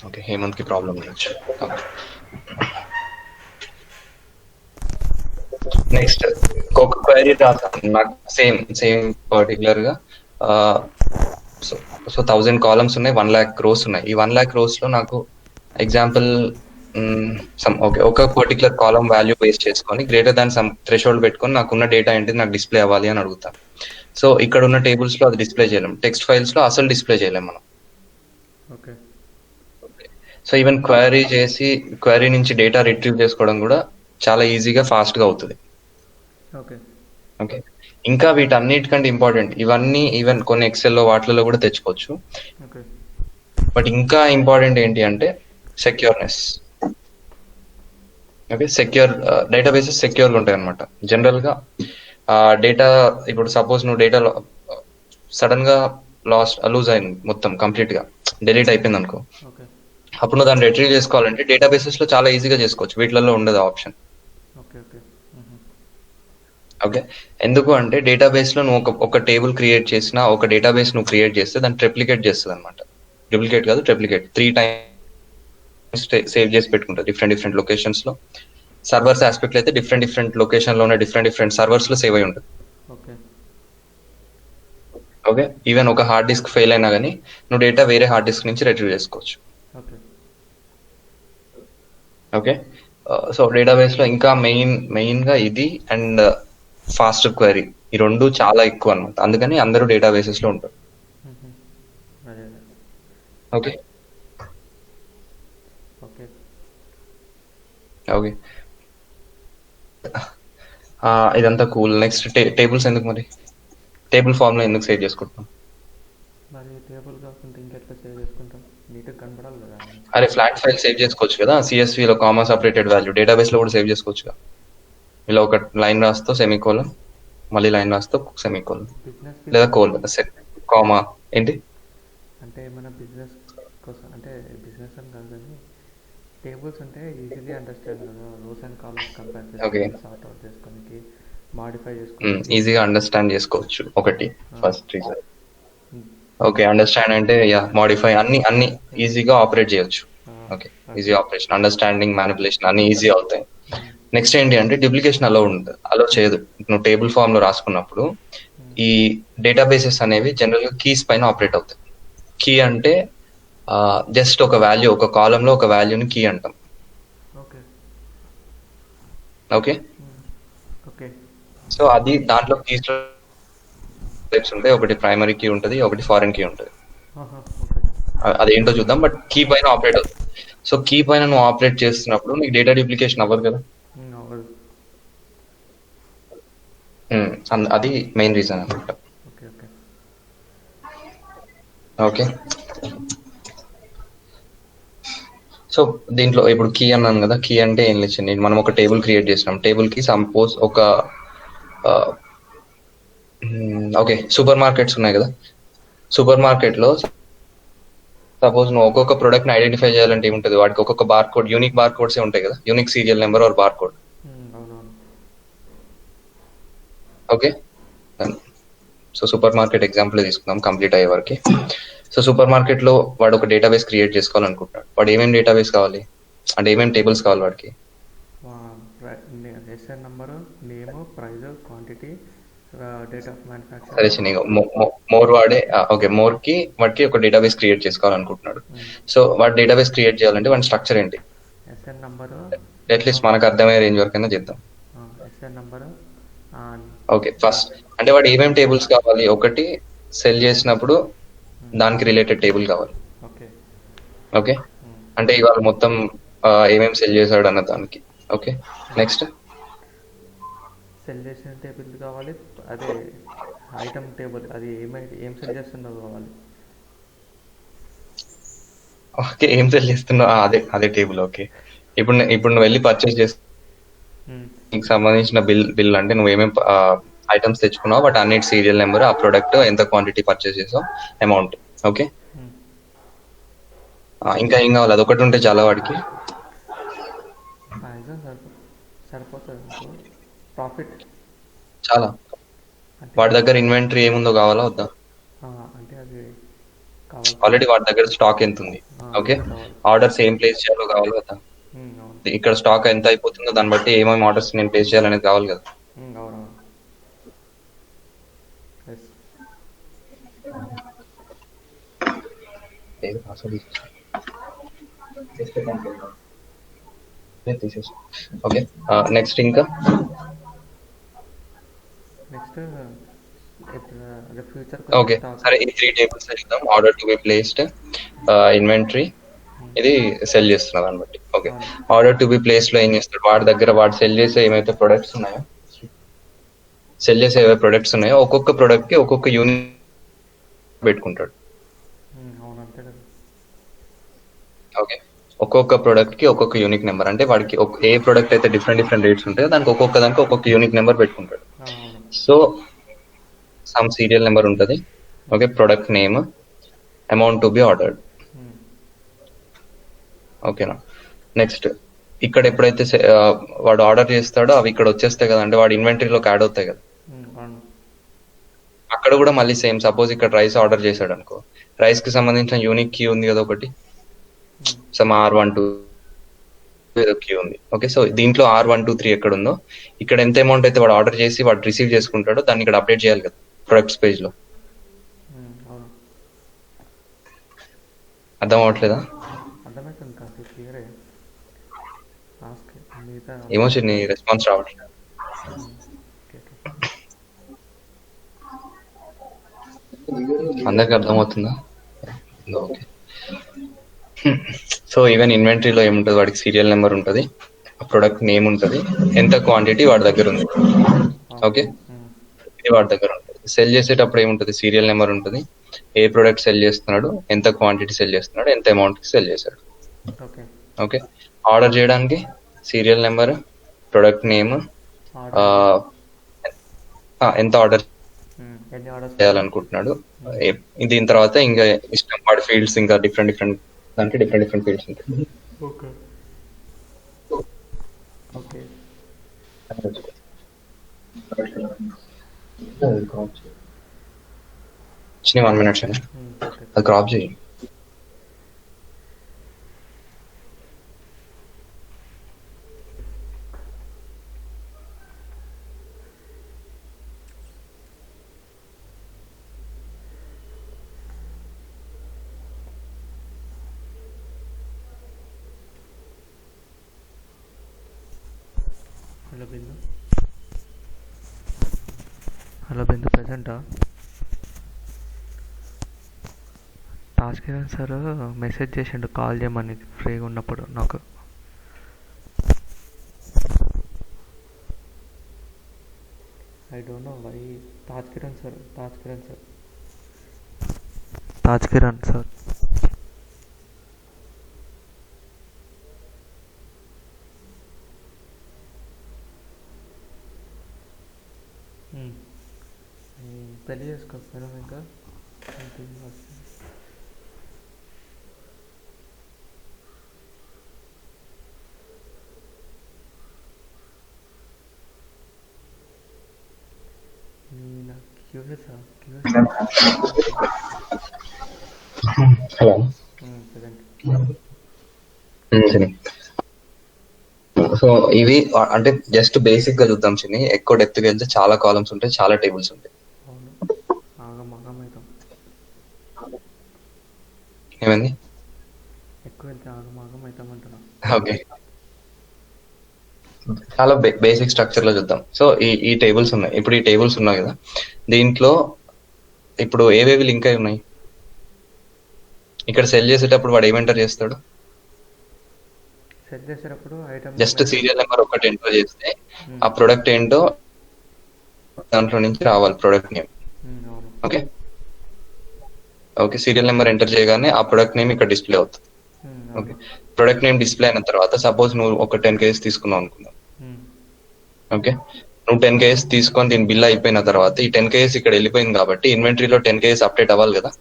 Speaker 2: ఓకే, హేమంత్ కి ప్రాబ్లం ఉండొచ్చు. నెక్స్ట్ ఒక క్వైరీ రాస్తాను నాకు సేమ్ పర్టికులర్ గా. సో 1000 కాలమ్స్ ఉన్నాయి, 1 lakh రోస్ ఉన్నాయి. ఈ 1 lakh రోస్ లో నాకు ఎగ్జాంపుల్ ఓకే ఒక పర్టికులర్ కాలమ్ వాల్యూ బేస్ చేసుకొని గ్రేటర్ దాన్ సమ్ థ్రెషోల్డ్ పెట్టుకొని నాకున్న డేటా ఏంటి నాకు డిస్ప్లే అవ్వాలి అని అడుగుతాను. సో ఇక్కడ ఉన్న టేబుల్స్ లో అది డిస్ప్లే చేయలేం, టెక్స్ట్ ఫైల్స్ లో అసలు డిస్ప్లే చేయలేం మనం.
Speaker 1: ఓకే
Speaker 2: సో ఈవెన్ క్వైరీ నుంచి డేటా రిట్రీవ్ చేసుకోవడం కూడా చాలా ఈజీగా ఫాస్ట్ గా అవుతుంది.
Speaker 1: ఓకే
Speaker 2: ఓకే, ఇంకా వీటన్నిటికంటే ఇంపార్టెంట్ ఇవన్నీ ఈవెన్ కొన్ని ఎక్సెల్లో వాటిలలో కూడా తెచ్చుకోవచ్చు.
Speaker 1: ఓకే
Speaker 2: బట్ ఇంకా ఇంపార్టెంట్ ఏంటి అంటే సెక్యూర్నెస్. ఓకే, డేటాబేసెస్ సెక్యూర్గా ఉంటాయి అనమాట. జనరల్ గా డేటా ఇప్పుడు సపోజ్ నువ్వు డేటా సడన్ గా లూజ్ అయింది, మొత్తం కంప్లీట్ గా డిలీట్ అయిపోయింది అనుకో,
Speaker 1: ఓకే
Speaker 2: అప్పుడు నువ్వు దాన్ని రిట్రీవ్ చేసుకోవాలంటే డేటాబేసెస్ లో చాలా ఈజీగా చేసుకోవచ్చు, వీటిలలో ఉండదు ఆప్షన్.
Speaker 1: ఓకే ఓకే
Speaker 2: ఓకే, ఎందుకు అంటే డేటాబేస్ లో నువ్వు ఒక టేబుల్ క్రియేట్ చేసినా, ఒక డేటాబేస్ నువ్వు క్రియేట్ చేస్తే దాన్ని ట్రిప్లికేట్ చేస్తుంది అనమాట. డూప్లికేట్ కాదు, ట్రిప్లికేట్ 3 times సేవ్ చేసి పెట్టుకుంటుంది డిఫరెంట్ లొకేషన్స్ లో. సర్వర్స్ ఆస్పెక్ట్ అయితే డిఫరెంట్ లొకేషన్ లో ఉన్న డిఫరెంట్ సర్వర్స్ లో సేవ్ అయి ఉంటుంది.
Speaker 1: ఓకే
Speaker 2: ఓకే, ఈవెన్ ఒక హార్డ్ డిస్క్ ఫెయిల్ అయినా కానీ నువ్వు డేటా వేరే హార్డ్ డిస్క్ నుంచి రిట్రీవ్ చేసుకోవచ్చు.
Speaker 1: ఓకే
Speaker 2: ఓకే, సో డేటాబేస్ లో ఇంకా మెయిన్ గా ఇది అండ్ ఫాస్ట్ క్వైరీ, ఈ రెండు చాలా ఎక్కువ అనమాట. అందుకని అందరూ డేటాబేసెస్ లో ఉంటారు.
Speaker 1: అదే
Speaker 2: ఓకే
Speaker 1: ఓకే
Speaker 2: ఓకే, ఇదంతా కూల్. నెక్స్ట్ టేబుల్స్ ఎందుకు మరి? టేబుల్ ఫామ్ లో ఎందుకు సేవ్ చేసుకుంటున్నాం?
Speaker 1: మరి టేబుల్ కాకుండా ఇంకెట్లా సేవ్ చేసుకుంటాం? నీట్గా కనపడాలి కదా.
Speaker 2: అరే ఫ్లాట్ ఫైల్ సేవ్ చేసుకోవచ్చు కదా, సిఎస్వి లో కామా సపరేటెడ్ వాల్యూ. డేటాబేస్ లో కూడా సేవ్ చేసుకోవచ్చు కదా. ఇలా ఒక లైన్ రాస్తావు సెమీకోలన్, మళ్ళీ లైన్ రాస్తావు సెమీకోలన్,
Speaker 1: బిజినెస్
Speaker 2: లేదా కామా ఏంటి
Speaker 1: అంటే ఏమైనా బిజినెస్ కోసం, అంటే బిజినెస్ అని కాదు కానీ టేబుల్స్ అంటే ఈజీలీ అండర్స్టాండ్ కదా, rows and columns compare
Speaker 2: okay,
Speaker 1: చేసుకోనికి, సార్ట్ అవుట్ చేసుకోనికి, మాడిఫై చేసుకోనికి.
Speaker 2: ఈజీగా అండర్స్టాండ్ చేసుకోవచ్చు ఒకటి
Speaker 1: ఆ,
Speaker 2: first reason.
Speaker 1: Um,
Speaker 2: okay, understand అంటే యా మాడిఫై అన్ని ఈజీగా ఆపరేట్ చేయొచ్చు.
Speaker 1: ఆ,
Speaker 2: ఓకే,
Speaker 1: అది.
Speaker 2: ఈజీ ఆపరేషన్, అండర్స్టాండింగ్, మ్యానిపులేషన్ అన్ని ఈజీ అవుతాయి.
Speaker 1: ఉమ్,
Speaker 2: నెక్స్ట్ ఏంటి అంటే డూప్లికేషన్ అలో చేయదు. నువ్వు టేబుల్ ఫామ్ లో రాసుకున్నప్పుడు
Speaker 1: ఉమ్,
Speaker 2: ఈ డేటాబేసెస్ అనేవి జనరల్ గా కీస్ పైన ఆపరేట్ అవుతాయి. కీ అంటే జస్ట్ ఒక వాల్యూ, ఒక కాలంలో ఒక వాల్యూని కీ అంటాం.
Speaker 1: ఓకే.
Speaker 2: ఓకే,
Speaker 1: ఉమ్, ఓకే.
Speaker 2: సో అది దాంట్లో కీస్ టైప్స్ ఉంటాయి. ఒకటి ప్రైమరీ కీ ఉంటుంది, ఒకటి ఫారెన్ కీ ఉంటుంది.
Speaker 1: ఆహా, ఓకే.
Speaker 2: అదేంటో చూద్దాం. బట్ కీ పైన ఆపరేట్ అవుతుంది. సో కీ పైన నువ్వు ఆపరేట్ చేస్తున్నప్పుడు నీకు డేటా డూప్లికేషన్ అవ్వదు కదా.
Speaker 1: అవ్వదు.
Speaker 2: అది మెయిన్ రీజన్ అనమాట.
Speaker 1: Okay, okay.
Speaker 2: ఓకే, సో దీంట్లో ఇప్పుడు కీ అన్నాను కదా, కీ అంటే ఏం లేదు, మనం ఒక టేబుల్ క్రియేట్ చేసినాం. టేబుల్ కి సపోజ్ ఒక ఓకే సూపర్ మార్కెట్స్ ఉన్నాయి కదా. సూపర్ మార్కెట్ లో సపోజ్ నువ్వు ఒక్కొక్క ప్రొడక్ట్ ని ఐడెంటిఫై చేయాలంటే ఏముంటుంది, వాడికి ఒక్కొక్క bar code, unique bar codes ఉంటాయి కదా, unique serial number or bar code.
Speaker 1: అవునవును.
Speaker 2: Okay, so super market example తీసుకుందాం కంప్లీట్ అయ్యే వరకు. సో సూపర్ మార్కెట్ లో వాడు ఒక డేటాబేస్ క్రియేట్ చేసుకోవాలనుకుంటున్నాడు. వాడు ఏమేమి డేటాబేస్ కావాలి అంటే ఏమేమి టేబుల్స్ కావాలి వాడికి?
Speaker 1: SN number, name, price, quantity, date of manufacture.
Speaker 2: సరే చిన్న మోర్ వాడే ఓకే, మోర్ కి వాడికి ఒక డేటాబేస్ క్రియేట్ చేసుకోవాలనుకుంటున్నాడు. సో వాడు డేటాబేస్ క్రియేట్ చేయాలంటే వాడి స్ట్రక్చర్ ఏంటి?
Speaker 1: ఎస్ఎన్ నంబరు,
Speaker 2: అట్లీస్ట్ మనకు అర్థమయ్యే రేంజ్ వరకైనా చేద్దాం.
Speaker 1: SN number.
Speaker 2: ఓకే, ఫస్ట్ అంటే వాడు ఏమేమి టేబుల్స్ కావాలి? ఒకటి సెల్ చేసినప్పుడు దానికి రిలేటెడ్ టేబుల్ కావాలి.
Speaker 1: ఓకే.
Speaker 2: ఓకే, అంటే ఇవాళ మొత్తం ఏమేమి సెల్ చేశాడు అన్న దానికి. ఓకే, నెక్స్ట్
Speaker 1: సెల్ చేసిన టేబుల్ కావాలి. అదే ఐటమ్ టేబుల్, అది ఏం సెల్ చేస్తుందో కావాలి.
Speaker 2: ఓకే, ఏం సెల్ చేస్తున్నావు అదే టేబుల్. ఓకే, ఇప్పుడు నువ్వు వెళ్ళి పర్చేస్ చేసి నీకు సంబంధించిన బిల్ అంటే నువ్వు ఏమేమి ఐటమ్స్ తెచ్చుకున్నావు, బట్ అన్నిటి సీరియల్ నెంబర్, ఆ ప్రొడక్ట్, ఎంత క్వాంటిటీ పర్చేస్ చేసావు, అమౌంట్. ఓకే, ఇంకా ఏం కావాలి? అదొకటి ఉంటే చాలా వాడికి
Speaker 1: సరిపోతుంది. ప్రాఫిట్
Speaker 2: చాలా. వాడి దగ్గర ఇన్వెంటరీ ఏముందో కావాలా వద్దా?
Speaker 1: అంటే అది కావాలి.
Speaker 2: ఆల్రెడీ వాడి దగ్గర స్టాక్ ఎంత ఉంది? ఓకే, ఆర్డర్స్ ఏం ప్లేస్ చేయాలో కావాలి కదా. ఇక్కడ స్టాక్ ఎంత అయిపోతుందో దాన్ని బట్టి ఏమేమి ఆర్డర్స్ నేను ప్లేస్ చేయాలనేది కావాలి కదా. ఓకే, నెక్స్ట్ ఇంకా ఓకే సరే, ఈ 3 టేబుల్స్ చూద్దాం. Order to be placed, inventory, ఇది సెల్ చేస్తున్నారు దాన్ని బట్టి. Okay, order to be place లో ఏం చేస్తాడు? వాడి దగ్గర వాడు సెల్ చేసే ఏమైతే ప్రొడక్ట్స్ ఉన్నాయో ఒక్కొక్క ప్రొడక్ట్ కి ఒక్కొక్క యూనిట్ పెట్టుకుంటాడు. ఓకే, ఒక్కొక్క ప్రొడక్ట్ కి ఒక్కొక్క యూనిక్ నెంబర్, అంటే వాడికి ఏ ప్రొడక్ట్ అయితే డిఫరెంట్ రేట్స్ ఉంటాయో దానికి ఒక్కొక్క యూనిక్ నెంబర్ పెట్టుకుంటాడు. సో సమ్ సీరియల్ నెంబర్ ఉంటుంది. Okay, product name, amount to be ordered. ఓకేనా, నెక్స్ట్ ఇక్కడ ఎప్పుడైతే వాడు ఆర్డర్ చేస్తాడో అవి ఇక్కడ వచ్చేస్తాయి కదా, అంటే వాడు ఇన్వెంటరీలోకి యాడ్ అవుతాయి కదా. అక్కడ కూడా మళ్ళీ సేమ్, సపోజ్ ఇక్కడ రైస్ ఆర్డర్ చేశాడు అనుకో, రైస్ కి సంబంధించిన యూనిక్ కీ ఉంది కదా ఒకటి, సమ్ R12 కీ ఉంది. ఓకే, సో దీంట్లో R123 ఎక్కడ ఉందో, ఇక్కడ ఎంత అమౌంట్ అయితే వాడు ఆర్డర్ చేసి వాడు రిసీవ్ చేసుకుంటాడో దాన్ని ఇక్కడ అప్డేట్ చేయాలి కదా ప్రొడక్ట్స్ పేజ్ లో. అర్థం అవ్వట్లేదా? ఏమో నీ రెస్పాన్స్ రావట్లేదు. అందరికి అర్థమవుతుందా? ఓకే, సో ఈవెన్ ఇన్వెంటరీలో ఏముంటుంది? వాడికి సీరియల్ నెంబర్ ఉంటుంది, ప్రొడక్ట్ నేమ్ ఉంటుంది, ఎంత క్వాంటిటీ వాడి దగ్గర ఉంది. ఓకే, ఇది వాడి దగ్గర ఉంటుంది. సెల్ చేసేటప్పుడు ఏముంటుంది? సీరియల్ నెంబర్ ఉంటుంది, ఏ ప్రొడక్ట్ సెల్ చేస్తున్నాడు, ఎంత క్వాంటిటీ సెల్ చేస్తున్నాడు, ఎంత అమౌంట్ కి సెల్ చేశాడు. ఓకే, ఆర్డర్ చేయడానికి సీరియల్ నెంబర్, ప్రొడక్ట్ నేమ్, ఎంత ఆర్డర్ చేయాలనుకుంటున్నాడు, దీని తర్వాత ఇంకా ఇష్టం వాడి ఫీల్డ్స్, ఇంకా డిఫరెంట్ దానికి డిఫరెంట్ ఫీల్డ్స్ ఉంటాయి.
Speaker 1: ఓకే.
Speaker 2: చిన్న 1 minute అది క్రాప్ చేయి.
Speaker 1: హలో బిందు. హలో బిందు, ప్రజెంటా? తాస్కిరణ్ సార్ మెసేజ్ చేసిండు కాల్ చేయమని ఫ్రీగా ఉన్నప్పుడు నాకు. I don't know why. Tajkiran sir పెళ్ళి చేసుకోకపోయినా ఇంకా
Speaker 2: హలో. సో ఇవి అంటే జస్ట్ బేసిక్ గా చూద్దాం చిన్ని. ఎక్కువ డెప్త్ గా వెళ్తే చాలా కాలమ్స్ ఉంటాయి, చాలా టేబుల్స్ ఉంటాయి. ఏమైంది?
Speaker 1: ఎక్కువ వెళ్తే ఆగమాగం అవుతామంటున్నా.
Speaker 2: ఓకే, చాలా బేసిక్ స్ట్రక్చర్ లో చూద్దాం. సో ఈ టేబుల్స్ ఉన్నాయి. ఇప్పుడు ఈ టేబుల్స్ ఉన్నాయి కదా, దీంట్లో ఇప్పుడు ఏవేవి లింక్ అయి ఉన్నాయి? ఇక్కడ సెల్ చేసేటప్పుడు వాడు ఏమెంటర్ చేస్తాడు?
Speaker 1: సెట్ చేసేటప్పుడు ఐటమ్
Speaker 2: జస్ట్ సీరియల్ నెంబర్ ఒకటి ఎంటర్ చేస్తే ఆ ప్రొడక్ట్ ఏంటో దాంట్లో నుంచి రావాలి, product name. Okay okay, serial number enter చేయగానే ఆ ప్రొడక్ట్ నేమ్ ఇక్కడ డిస్ప్లే అవుతుంది. ఓకే, ప్రొడక్ట్ నేమ్ డిస్ప్లే అయిన తర్వాత సపోజ్ నువ్వు ఒక 10 kgs తీసుకున్నావు అనుకుందాం. ఓకే, నువ్వు 10 kgs తీసుకొని దీని బిల్ అయిపోయిన తర్వాత ఈ 10 kgs ఇక్కడ వెళ్ళిపోయింది కాబట్టి ఇన్వెంటరీలో 10 kgs అప్డేట్ అవ్వాలి కదా.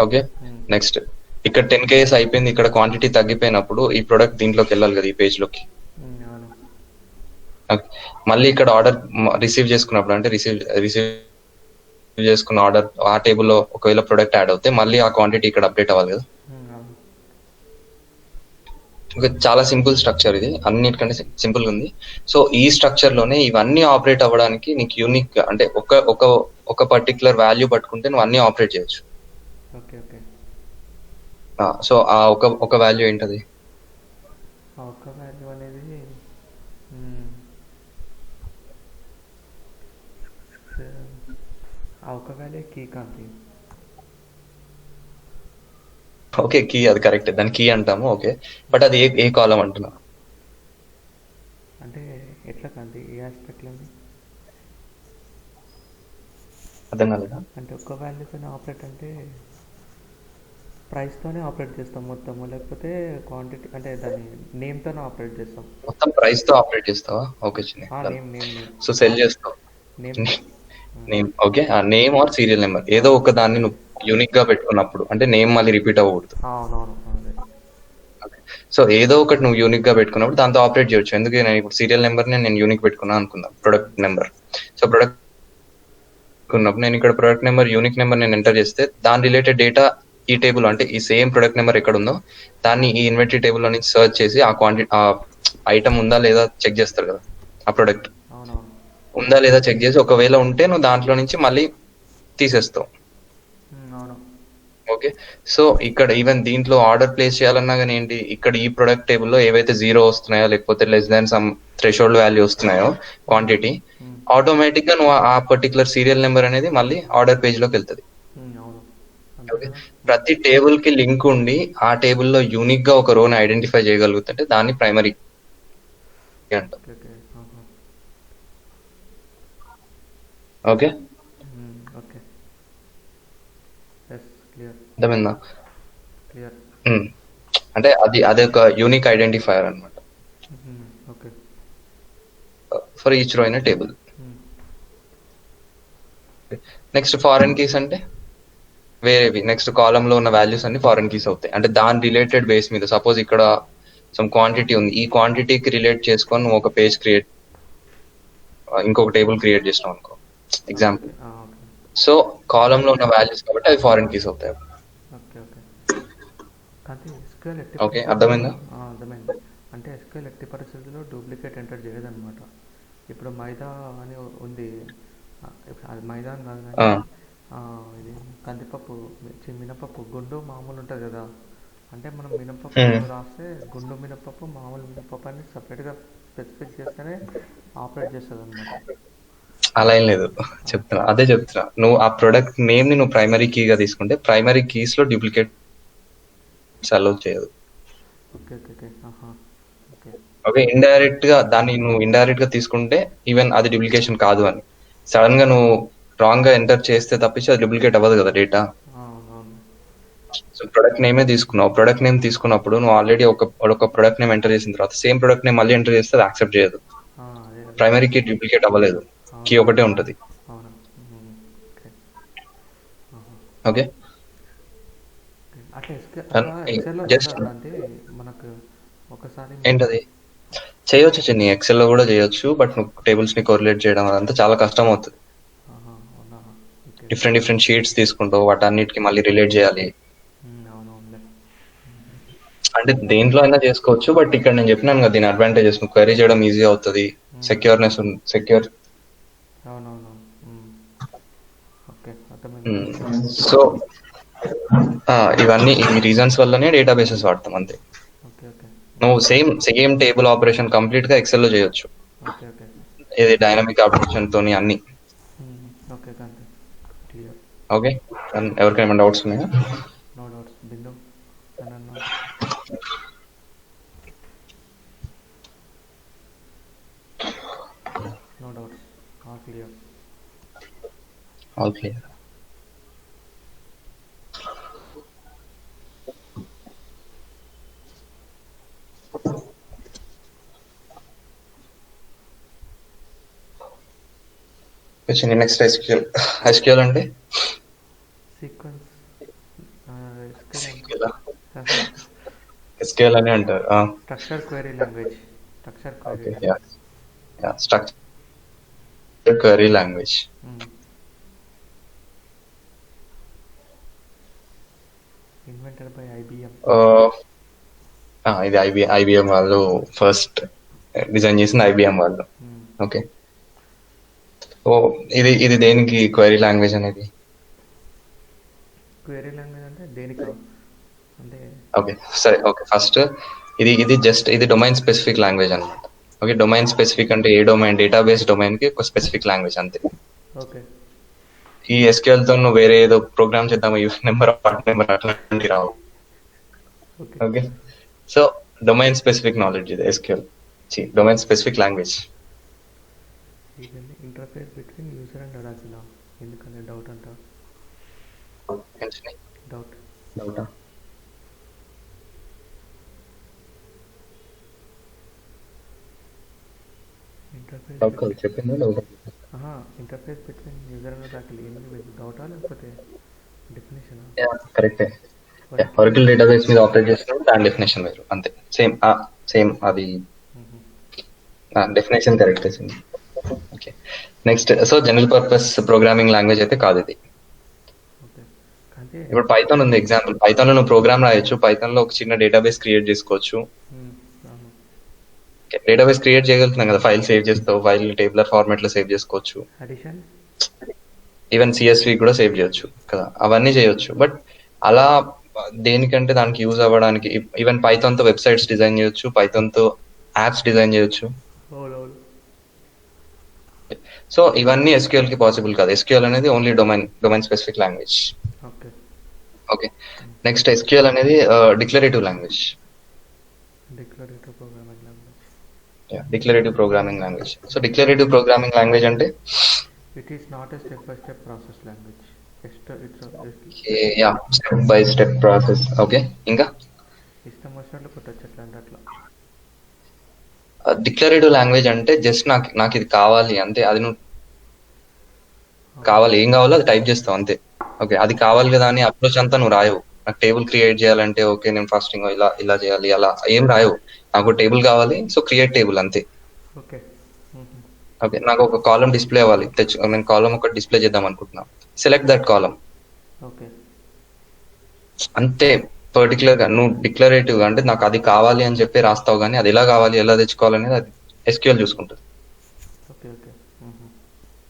Speaker 2: ఓకే, నెక్స్ట్ ఇక్కడ 10 kgs అయిపోయింది, ఇక్కడ క్వాంటిటీ తగ్గిపోయినప్పుడు ఈ ప్రొడక్ట్ దీంట్లోకి వెళ్ళాలి కదా, ఈ పేజ్ లోకి. మళ్ళీ ఇక్కడ ఆర్డర్ రిసీవ్ చేసుకున్నప్పుడు అంటే రిసీవ్ చేసుకున్న ఆర్డర్ ఆ టేబుల్లో ఒకవేళ ప్రొడక్ట్ యాడ్ అవుతే మళ్ళీ ఆ క్వాంటిటీ ఇక్కడ అప్డేట్ అవ్వాలి కదా. ఓకే, చాలా సింపుల్ స్ట్రక్చర్ ఇది, అన్నిటికంటే సింపుల్ ఉంది. సో ఈ స్ట్రక్చర్ లోనే ఇవన్నీ ఆపరేట్ అవ్వడానికి నీకు యూనిక్ అంటే ఒక పర్టికులర్ వాల్యూ పట్టుకుంటే నువ్వు అన్ని ఆపరేట్ చేయొచ్చు. సో ఆ ఒక వాల్యూ ఏంటది?
Speaker 1: ఒక వాల్యూ అనేది ఒక వాల్యూ కీ కాంతి.
Speaker 2: ఓకే, కీ, అది కరెక్ట్, దాని కీ అంటాము. ఓకే, బట్ అది ఏ కాలం అంటున్నా?
Speaker 1: అంటే ఎట్లా కాంతి, ఏ ఆస్పెక్ట్ లో?
Speaker 2: అర్థం కాలేదా?
Speaker 1: అంటే ఒక్క వాల్యూతోనే ఆపరేట్ అంటే ప్రైస్తోనే ఆపరేట్ చేస్తాం మొత్తము, లేకపోతే క్వాంటిటీ అంటే దాని నేమ్తోనే ఆపరేట్ చేస్తాం?
Speaker 2: మొత్తం ప్రైస్ తో ఆపరేట్ చేస్తావా? ఓకే చిన్న, సో సెల్ చేస్తావు నేమ్. ఓకే, ఆ నేమ్ ఆర్ సీరియల్ నెంబర్ ఏదో ఒక దాన్ని నువ్వు యూనిక్ గా పెట్టుకున్నప్పుడు అంటే నేమ్ మళ్ళీ రిపీట్ అవ్వకూడదు. సో ఏదో ఒకటి నువ్వు యూనిక్ గా పెట్టుకున్నప్పుడు దాంతో ఆపరేట్ చేయొచ్చు. ఎందుకు నేను ఇప్పుడు సీరియల్ నెంబర్ నేను యూనిక్ పెట్టుకున్నా అనుకుందాం, ప్రొడక్ట్ నెంబర్. సో ప్రొడక్ట్ ఉన్నప్పుడు నేను ఇక్కడ ప్రొడక్ట్ నెంబర్ యూనిక్ నెంబర్ నేను ఎంటర్ చేస్తే దాని రిలేటెడ్ డేటా ఈ టేబుల్ అంటే ఈ సేమ్ ప్రొడక్ట్ నెంబర్ ఎక్కడ ఉందో దాన్ని ఈ ఇన్వెంటరీ టేబుల్ లో నుంచి సర్చ్ చేసి ఆ క్వాంటిటీ ఆ ఐటమ్ ఉందా లేదా చెక్ చేస్తారు కదా, ఆ ప్రొడక్ట్ ఉందా లేదా చెక్ చేసి ఒకవేళ ఉంటే నువ్వు దాంట్లో నుంచి మళ్ళీ తీసేస్తావు. ఓకే, సో ఇక్కడ ఈవెన్ దీంట్లో ఆర్డర్ ప్లేస్ చేయాలన్నా కానీ ఏంటి, ఇక్కడ ఈ ప్రొడక్ట్ టేబుల్లో ఏవైతే 0 వస్తున్నాయో లేకపోతే less than some threshold value వస్తున్నాయో క్వాంటిటీ, ఆటోమేటిక్ గా నువ్వు ఆ పర్టికులర్ సీరియల్ నెంబర్ అనేది మళ్ళీ ఆర్డర్ పేజ్ లోకి వెళ్తుంది. ఓకే, ప్రతి టేబుల్ కి లింక్ ఉండి ఆ టేబుల్లో యూనిక్ గా ఒక రోని ఐడెంటిఫై చేయగలుగుతుంటే దాన్ని ప్రైమరీ అంటాం. ఓకే, అర్థమైందా? అంటే అది ఒక యూనిక్ ఐడెంటిఫైయర్ అనమాట for each row in table. Next foreign keys అంటే వేరేవి. నెక్స్ట్ కాలమ్ లో ఉన్న వాల్యూస్ అన్ని ఫారెన్ కీస్ అవుతాయి. అంటే దాని రిలేటెడ్ బేస్ మీద సపోజ్ ఇక్కడ సమ్ క్వాంటిటీ ఉంది, ఈ క్వాంటిటీకి రిలేట్ చేసుకొని నువ్వు ఒక పేజ్ క్రియేట్, ఇంకొక టేబుల్ క్రియేట్ చేసినావు అనుకో ఎగ్జాంపుల్.
Speaker 1: ఓకే
Speaker 2: సో కాలంలో ఉన్న వాల్యూస్ కాబట్టి అవి ఫారిన్ కీస్ అవుతాయి.
Speaker 1: Okay okay. కానీ ఎస్క్యూఎల్ ఎట్టి
Speaker 2: ఓకే,
Speaker 1: పరిస్థితుల్లో
Speaker 2: అర్థమైందా?
Speaker 1: అర్థమైంది. అంటే ఎస్క్యూఎల్ ఎట్టి పరిస్థితుల్లో డూప్లికేట్ ఎంటర్ చేయదన్నమాట. ఇప్పుడు మైదా అని ఉంది, ఇప్పుడు అది మైదా అని కాదు కానీ ఇది కందిపప్పు, మినపప్పు గుండు మామూలు ఉంటుంది కదా. అంటే మనం మినపప్పు రాస్తే గుండు మినపప్పు మామూలు మినపప్పు అని సపరేట్గా స్పెసిఫిక్ చేస్తేనే ఆపరేట్ చేస్తుంది అనమాట.
Speaker 2: అలా ఏం లేదు, చెప్తున్నా, అదే చెప్తున్నా. నువ్వు ఆ ప్రొడక్ట్ నేమ్ ని నువ్వు ప్రైమరీ కీగా తీసుకుంటే ప్రైమరీ కీస్ లో డూప్లికేట్ అలౌ చేయదు.
Speaker 1: Okay okay okay okay
Speaker 2: okay, indirect గా దాన్ని నువ్వు ఇండైరెక్ట్ గా తీసుకుంటే ఈవెన్ అది డూప్లికేషన్ కాదు అని. సడన్ గా నువ్వు రాంగ్ గా ఎంటర్ చేస్తే తప్పించి అది డూప్లికేట్ అవ్వదు కదా డేటా.
Speaker 1: అవును.
Speaker 2: సో ప్రొడక్ట్ నేమే తీసుకున్నావు, ప్రొడక్ట్ నేమ్ తీసుకున్నప్పుడు నువ్వు ఆల్రెడీ ఒక ప్రొడక్ట్ నేమ్ ఎంటర్ చేసిన తర్వాత సేమ్ ప్రొడక్ట్ నేమ్ మళ్ళీ ఎంటర్ చేస్తే అది యాక్సెప్ట్ చేయదు.
Speaker 1: అదే అదే.
Speaker 2: ప్రైమరీ కీ డూప్లికేట్ అవ్వలేదు, కీ ఒకటే ఉంటది.
Speaker 1: అవునా. ఓకే
Speaker 2: ఓకే,
Speaker 1: అట్లా
Speaker 2: And
Speaker 1: ఎక్సెల్లో
Speaker 2: just-
Speaker 1: అంటే మనకు ఒకసారి
Speaker 2: ఏంటది చేయొచ్చు చిన్ని, ఎక్సెల్ లో కూడా చేయొచ్చు. బట్ నువ్వు టేబుల్స్ ని కోరిలేట్ చేయడం అదంతా చాలా కష్టం అవుతుంది.
Speaker 1: అవునా. ఓకే.
Speaker 2: డిఫరెంట్ షీట్స్ తీసుకుంటావు, వాటన్నిటికి మళ్ళీ రిలేట్ చేయాలి.
Speaker 1: అవునవునులే.
Speaker 2: అంటే దేంట్లో అయినా చేసుకోవచ్చు, బట్ ఇక్కడ నేను చెప్పినాను కదా దీని అడ్వాంటేజెస్. నువ్వు క్వరీ చేయడం ఈజీ అవుతుంది, సెక్యూర్.
Speaker 1: అవునవును. ఓకే అర్థమైంది.
Speaker 2: సో ఇవన్నీ ఈ రీజన్స్ వల్లనే డేటాబేసెస్ వాడతాం అంతే.
Speaker 1: ఓకే ఓకే
Speaker 2: నువ్వు సేమ్ టేబుల్ ఆపరేషన్ కంప్లీట్ గా ఎక్సెల్ లో చేయొచ్చు,
Speaker 1: ఓకే ఓకే
Speaker 2: ఇది డైనమిక్ అప్డేషన్ తోని అన్ని.
Speaker 1: Okay Kanthi clear.
Speaker 2: ఓకే, ఎవరికైనా డౌట్స్ ఉన్నాయా?
Speaker 1: No doubts. బిందు అన్న no doubts. Clear.
Speaker 2: All clear. Next SQL అంటే
Speaker 1: సీక్వెన్స్
Speaker 2: ఎస్క్యూఎల్ అని అంటారు.
Speaker 1: Structure query language.
Speaker 2: Structure query language.
Speaker 1: Invented by IBM.
Speaker 2: ఇది ఐబిఎం వాళ్ళు ఫస్ట్ డిజైన్ చేసిన ఐబిఎం వాళ్ళు. ఓకే, ఇది దేనికి క్వెరీ లాంగ్వేజ్ అనేది?
Speaker 1: క్వెరీ లాంగ్వేజ్ అంటే దేనికి అంటే
Speaker 2: ఓకే సరే, ఓకే ఫస్ట్ ఇది జస్ట్ ఇది డొమైన్ స్పెసిఫిక్ లాంగ్వేజ్ అనమాట. ఓకే, డొమైన్ స్పెసిఫిక్ అంటే ఏ డొమైన్, డేటాబేస్ డొమైన్ కి ఒక స్పెసిఫిక్ లాంగ్వేజ్ అంతే.
Speaker 1: ఓకే.
Speaker 2: ఈ ఎస్క్యూఎల్ తో నువ్వు వేరే ఏదో ప్రోగ్రామ్ చేద్దాం, నెంబర్ అట్లాంటి రావు. Okay, so domain specific knowledge ఇది SQL, domain specific language.
Speaker 1: Interface between user and అడాసిలా. ఎందుకంటే డౌట్ అంట. డౌట్
Speaker 2: చెప్పింది.
Speaker 1: ఇంటర్ఫేస్ బిట్వీన్ యూజర్ అండ్ అడాసిలా ఏంది డౌటా లేకపోతే డెఫినేషన్?
Speaker 2: కరెక్టే, ఒరాకిల్ డేటాబేస్ మీద ఆపరేట్ చేస్తున్నప్పుడు దాని డెఫినేషన్ వేరు అంతే. సేమ్ అది definition correct. Okay, next so general purpose programming language అయితే కాదు ఇది. ఇప్పుడు పైథాన్ ఉంది ఎగ్జాంపుల్, పైథాన్ లో నువ్వు ప్రోగ్రామ్ రాయొచ్చు, పైథాన్ లో ఒక చిన్న డేటాబేస్ క్రియేట్ చేసుకోవచ్చు. డేటాబేస్ క్రియేట్ చేయగలుగుతున్నాం కదా, ఫైల్ సేవ్ చేస్తావు, ఫైల్ టేబులర్ ఫార్మాట్ లో సేవ్ చేసుకోవచ్చు, ఈవెన్ సిఎస్వి కూడా సేవ్ చేయొచ్చు కదా, అవన్నీ చేయొచ్చు. బట్ అలా దేనికంటే దానికి యూజ్ అవ్వడానికి ఈవెన్ పైథాన్ తో వెబ్సైట్స్ డిజైన్ చేయొచ్చు, పైథాన్ తో యాప్స్ డిజైన్ చేయొచ్చు. సో ఇవన్నీ ఎస్క్యూఎల్ కి పాసిబుల్ కాదు. ఎస్క్యూఎల్ అనేది only domain specific language. Okay, next SQL అనేది declarative language. Declarative programming language. So declarative programming language అంటే
Speaker 1: it is not a step by step process language.
Speaker 2: Step by step process. Okay, ఇంకా
Speaker 1: ఇష్టం వచ్చినట్లు కొట్టచ్చు అట్లా.
Speaker 2: Declarative language అంటే just నాకు ఇది కావాలి అంతే, అది నువ్వు కావాలి ఏం కావాలో అది టైప్ చేస్తావు అంతే. ఓకే, అది కావాలి కదా అని అప్రోచ్ అంతా నువ్వు రాయవు. నాకు టేబుల్ క్రియేట్ చేయాలంటే ఓకే నేను ఫస్ట్ ఇలా చేయాలి అలా ఏం రాయవు. నాకు టేబుల్ కావాలి, సో క్రియేట్ టేబుల్ అంతే.
Speaker 1: ఓకే.
Speaker 2: ఓకే, నాకు ఒక కాలం డిస్ప్లే అవ్వాలి, నేను కాలం ఒకటి డిస్ప్లే చేద్దాం అనుకుంటున్నా. Select that column
Speaker 1: okay.
Speaker 2: అంతే. పర్టికులర్ గా నువ్వు డిక్లరేటివ్ గా అంటే నాకు అది కావాలి అని చెప్పి రాస్తావు, కానీ అది ఎలా కావాలి ఎలా తెచ్చుకోవాలనేది అది SQL చూసుకుంటుంది.
Speaker 1: ఓకే. ఓకే.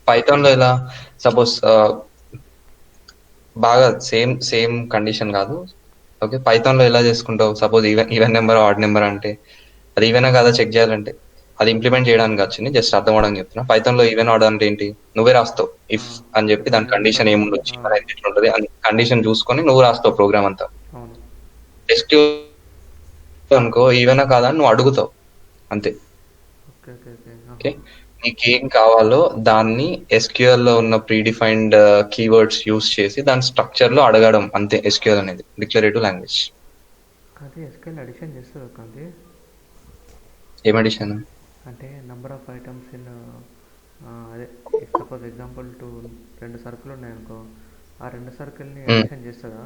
Speaker 2: పైథాన్ లో ఎలా, సపోజ్ బాగా సేమ్ కండిషన్ కాదు. ఓకే, పైథాన్ లో ఎలా చేసుకుంటావు, suppose even number odd number అంటే అది ఈవెనా కాదా చెక్ చేయాలంటే అది ఇంప్లిమెంట్ చేయడానికి వచ్చింది, జస్ట్ అర్థం అవడానికి చెప్తున్నా. పైథాన్ లో ఈవెన్ ఆడ్ అంటే ఏంటి, నువ్వే రాస్తావు ఇఫ్ అని చెప్పి దాని కండిషన్ ఏముండొచ్చు ఎట్లుంటది అని కండిషన్ చూసుకొని నువ్వు రాస్తావు ప్రోగ్రామ్ అంతా.
Speaker 1: అవును.
Speaker 2: SQL అనుకో ఈవెనా కాదా అని నువ్వు అడుగుతావు అంతే.
Speaker 1: ఓకే. ఓకే. ఓకే.
Speaker 2: ఓకే, నీకేం కావాలో దాన్ని SQL లో ఉన్న ప్రీడిఫైన్డ్ కీవర్డ్స్ యూస్ చేసి దాని స్ట్రక్చర్ లో అడగడం అంతే. SQL అనేది డిక్లరేటివ్ లాంగ్వేజ్.
Speaker 1: కానీ SQL అడిషన్ చేస్తుంది కానీ
Speaker 2: ఏం అడిషన్
Speaker 1: అంటే నెంబర్ ఆఫ్ ఐటమ్స్ ఇన్ అదే సపోజ్ ఎగ్జాంపుల్ 2 సర్కిల్ ఉన్నాయనుకో, ఆ 2 సర్కిల్ని అడిషన్ చేస్తుందా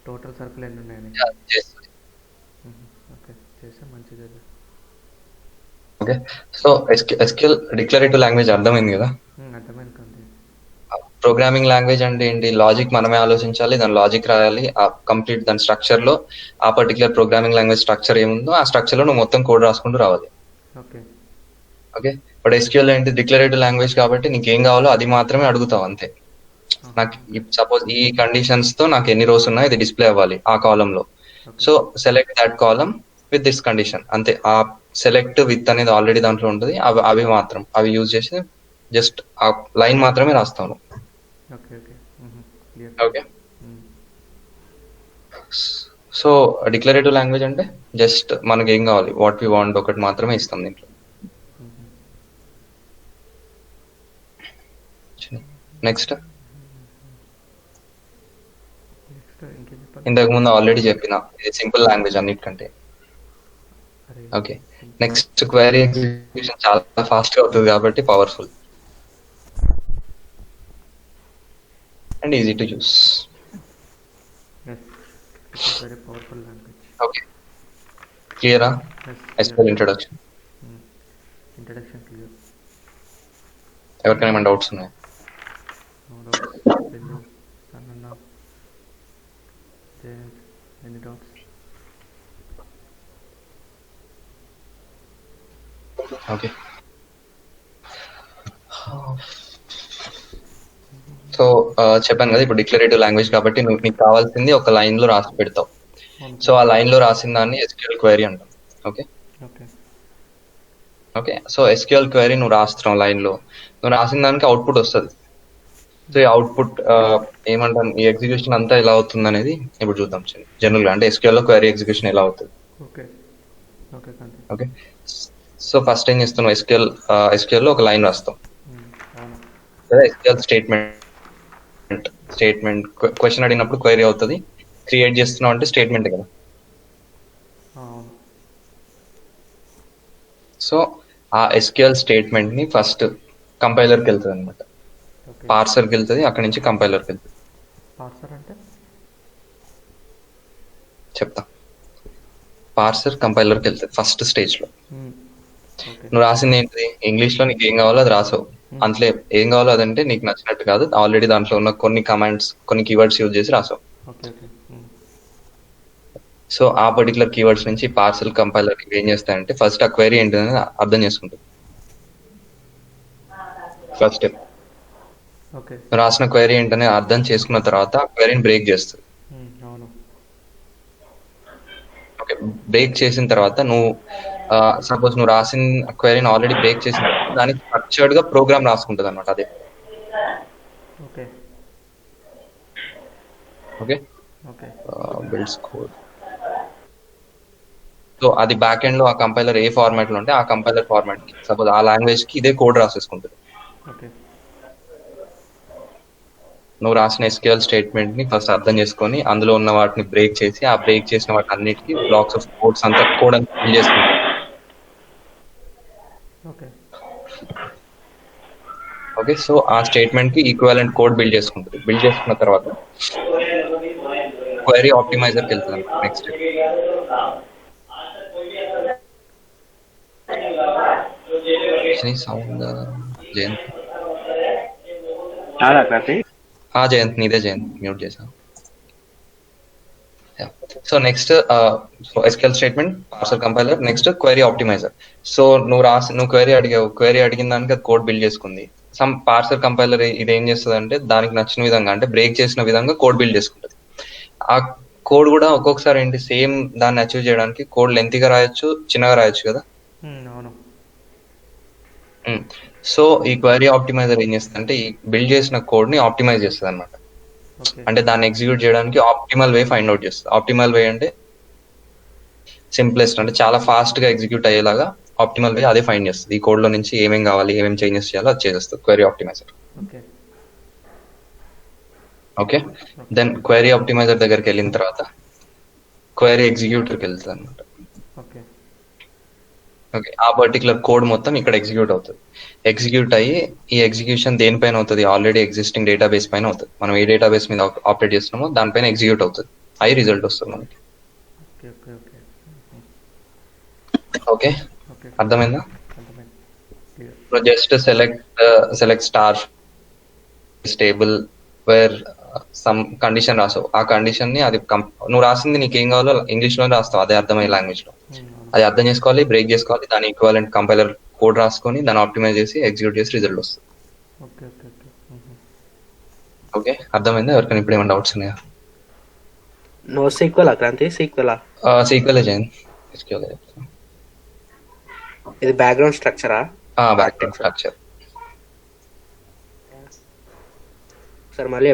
Speaker 1: టోటల్ సర్కిల్ ఎన్ని ఉన్నాయని? ఓకే, చేస్తే మంచిది.
Speaker 2: Okay, so SQL declarative language అర్థమైంది కదా.
Speaker 1: అర్థమైంది కానీ
Speaker 2: ప్రోగ్రామింగ్ లాంగ్వేజ్ అంటే ఏంటి, లాజిక్ మనమే ఆలోచించాలి, దాని లాజిక్ రాయాలి, ఆ కంప్లీట్ దాని స్ట్రక్చర్ లో ఆ పర్టికులర్ ప్రోగ్రామింగ్ లాంగ్వేజ్ స్ట్రక్చర్ ఏముందో ఆ స్ట్రక్చర్ లో నువ్వు మొత్తం కోడ్ రాసుకుంటూ రావాలి.
Speaker 1: ఓకే.
Speaker 2: ఓకే, బట్ SQL ఏంటి, డిక్లరేటివ్ లాంగ్వేజ్ కాబట్టి నీకేం కావాలో అది మాత్రమే అడుగుతావు అంతే. నాకు సపోజ్ ఈ కండిషన్స్ తో నాకు ఎన్ని రోస్ ఉన్నాయో ఇది డిస్ప్లే అవ్వాలి ఆ కాలం లో, so select that column with this condition అంతే. ఆ సెలెక్ట్ విత్ అనేది ఆల్రెడీ దాంట్లో ఉంటుంది, అవి యూజ్ చేసి జస్ట్ ఆ లైన్ మాత్రమే రాస్తాను.
Speaker 1: Okay. Okay.
Speaker 2: Okay, so declarative language అంటే జస్ట్ మనకి ఏం కావాలి, వాట్ వి వాంట్ ఒకటి మాత్రమే ఇస్తాం దీంట్లో. నెక్స్ట్ ఇంతకు ముందు ఆల్రెడీ చెప్పిన ఇది సింపుల్ లాంగ్వేజ్ అన్నిటికంటే. ఓకే, నెక్స్ట్ క్వైరీ ఎగ్జిక్యూషన్ చాలా ఫాస్ట్ గా అవుతుంది కాబట్టి powerful and easy to use.
Speaker 1: Very powerful language.
Speaker 2: Okay, క్లియరా SQL ఇంట్రొడక్షన్
Speaker 1: క్లియర్.
Speaker 2: ఎవరికైనా ఏమైనా డౌట్స్ ఉన్నాయా?
Speaker 1: Any doubts?
Speaker 2: ఓకే, సో చెప్పాను కదా ఇప్పుడు డిక్లరేటివ్ లాంగ్వేజ్ కాబట్టి నీకు కావాల్సింది ఒక లైన్ లో రాసి పెడతావు. సో ఆ లైన్ లో రాసిన దాన్ని SQL క్వైరీ అంటాం. Okay. Okay, so SQL query నువ్వు రాస్తున్నావు లైన్ లో, నువ్వు రాసిన దానికి అవుట్పుట్ వస్తుంది. సో ఈ అవుట్పుట్ ఏమంటాం, ఈ ఎగ్జిక్యూషన్ అంతా ఎలా అవుతుంది అనేది ఇప్పుడు చూద్దాం జనరల్ గా. అంటే SQL లో క్వైరీ ఎగ్జిక్యూషన్ ఎలా అవుతుంది. ఓకే, సో ఫస్ట్ ఏం చేస్తున్నావు, SQL లో ఒక లైన్ రాస్తాం లేదా SQL స్టేట్మెంట్ క్వశ్చన్ అడిగినప్పుడు క్వైరీ అవుతుంది. క్రియేట్ చేస్తున్నావు అంటే స్టేట్మెంట్ కదా. సో ఆ SQL స్టేట్మెంట్ ని ఫస్ట్ కంపైలర్కి వెళ్తుంది అనమాట, పార్సర్కి వెళ్తుంది, అక్కడి నుంచి కంపైలర్కి వెళ్తుంది.
Speaker 1: పార్సర్ అంటే
Speaker 2: చెప్తా. పార్సర్ కంపైలర్కి వెళ్తుంది ఫస్ట్ స్టేజ్ లో. నువ్వు రాసింది ఏంటిది, ఇంగ్లీష్ లో నీకు ఏం కావాలో అది రాసావు. అందులో ఏం కావాలో అదంటే నీకు నచ్చినట్టు కాదు, ఆల్రెడీ దాంట్లో ఉన్న కొన్ని కమాండ్స్ కొన్ని కీవర్డ్స్ యూజ్ చేసి రాసావు. సో ఆ పర్టికులర్ కీవర్డ్స్ నుంచి పార్సల్ కంపైలర్ ఏం చేస్తాయంటే ఫస్ట్ ఆ క్వైరీ ఏంటనేది అర్థం చేసుకుంటుంది. ఫస్ట్ స్టెప్ రాసిన క్వైరీ ఏంటనే అర్థం చేసుకున్న తర్వాత క్వైరీని బ్రేక్ చేస్తుంది. ఓకే, బ్రేక్ చేసిన తర్వాత నువ్వు సపోజ్ నువ్వు రాసిన క్వైరీని ఆల్రెడీ బ్రేక్ చేసిన దానికి స్ట్రక్చర్డ్ గా ప్రోగ్రామ్ రాసుకుంటుంది అనమాట. అదే ఓకే బిల్డ్స్ కోడ్. సో అది బ్యాక్ ఎండ్ లో ఆ కంపైలర్ ఏ ఫార్మాట్ లో ఉంటే ఆ కంపైలర్ ఫార్మాట్ కి సపోజ్ ఆ లాంగ్వేజ్ కి ఇదే కోడ్ రాసేసుకుంటుంది. నువ్వు రాసిన SQL స్టేట్మెంట్ ని ఫస్ట్ అర్థం చేసుకొని అందులో ఉన్న వాటిని బ్రేక్ చేసి ఆ బ్రేక్ చేసిన వాటి అన్నిటికీ బ్లాక్స్ ఆఫ్ కోడ్స్ అంతా కోడ్ అంతా ఫిల్ చేసుకుంటాం. ఓకే, సో ఆ స్టేట్మెంట్ కి ఈక్వాలెంట్ కోడ్ బిల్డ్ చేసుకుంటుంది. బిల్డ్ చేసుకున్న తర్వాత క్వైరీ ఆప్టిమైజర్కి వెళ్తుంది నెక్స్ట్. Any sound Jayant?
Speaker 4: చాలా క్రాంతి.
Speaker 2: జయంత్ నీదే జయంత్, మ్యూట్ చేసా. So next SQL statement, parser compiler, next query optimiser. So నువ్వు క్వెరీ అడిగావు, క్వెరీ అడిగిన దానికి అది కోడ్ బిల్డ్ చేసుకుంది. సమ్ పార్సర్ కంపైలర్ ఇది ఏం చేస్తుంది అంటే దానికి నచ్చిన విధంగా, అంటే బ్రేక్ చేసిన విధంగా కోడ్ బిల్డ్ చేసుకుంటుంది. ఆ కోడ్ కూడా ఒక్కొక్కసారి ఏంటి సేమ్ దాన్ని అచీవ్ చేయడానికి కోడ్ లెంతీగా రాయొచ్చు, చిన్నగా రాయొచ్చు కదా.
Speaker 1: అవును.
Speaker 2: సో ఈ క్వెరీ ఆప్టిమైజర్ ఏం చేస్తుంది అంటే ఈ బిల్డ్ చేసిన కోడ్ ని ఆప్టిమైజ్ చేస్తుంది అనమాట.
Speaker 1: ఓకే.
Speaker 2: అంటే దాన్ని ఎగ్జిక్యూట్ చేయడానికి ఆప్టిమల్ వే ఫైండ్ అవుట్ చేస్తుంది. ఆప్టిమల్ వే అంటే సింప్లెస్ట్, అంటే చాలా ఫాస్ట్ గా ఎగ్జిక్యూట్ అయ్యేలాగా ఆప్టిమల్ వే అదే ఫైండ్ చేస్తుంది. ఈ కోడ్ లో నుంచి ఏమేం కావాలి, ఏమేం చేంజెస్ చేయాలో అది చేసేస్తుంది query optimiser.
Speaker 1: Okay.
Speaker 2: Okay, then query optimiser దగ్గరికి వెళ్ళిన తర్వాత క్వెరీ ఎగ్జిక్యూటర్కి వెళ్తుంది అనమాట.
Speaker 1: ఓకే.
Speaker 2: ఓకే, ఆ పర్టికులర్ కోడ్ మొత్తం ఇక్కడ ఎగ్జిక్యూట్ అవుతుంది. ఎగ్జిక్యూట్ అయ్యి ఈ ఎగ్జిక్యూషన్ దేనిపైన అవుతుంది? ఆల్రెడీ ఎగ్జిస్టింగ్ డేటాబేస్ పైన అవుతుంది. మనం ఏ డేటాబేస్ మీద ఆపరేట్ చేస్తున్నామో దానిపైన ఎగ్జిక్యూట్ అవుతుంది. అయి రిజల్ట్ వస్తుంది మనకి.
Speaker 1: Okay. Okay. Okay.
Speaker 2: Okay,
Speaker 1: okay.
Speaker 2: అర్థమైందా?
Speaker 1: అర్థమైంది. Clear.
Speaker 2: Just select star table wear some condition రాసావు. ఆ కండిషన్ ని అది నువ్వు రాసింది నీకేం కావాలో ఇంగ్లీష్ లో రాస్తావు, అదే అర్థమయ్యే లాంగ్వేజ్ లో. అది అర్థం చేసుకోవాలి, బ్రేక్ చేసుకోవాలి, దాని ఈక్వాలెంట్ కంపైలర్ కోడ్ రాసుకొని దాన్ని ఆప్టిమైజ్ చేసి ఎగ్జిక్యూట్ చేసి రిజల్ట్ వస్తుంది.
Speaker 1: ఓకే. ఓకే. ఓకే.
Speaker 2: ఓకే, అర్థమైందా? ఎవరికైనా ఇప్పుడు ఏమైనా డౌట్స్ ఉన్నాయా?
Speaker 4: నో సీక్వెలా క్రాంతి? సీక్వెలా?
Speaker 2: సీక్వెల్ చేయండి.
Speaker 4: ఇది బ్యాక్గ్రౌండ్ స్ట్రక్చరా?
Speaker 2: Background structure.
Speaker 4: సరే మళ్ళీ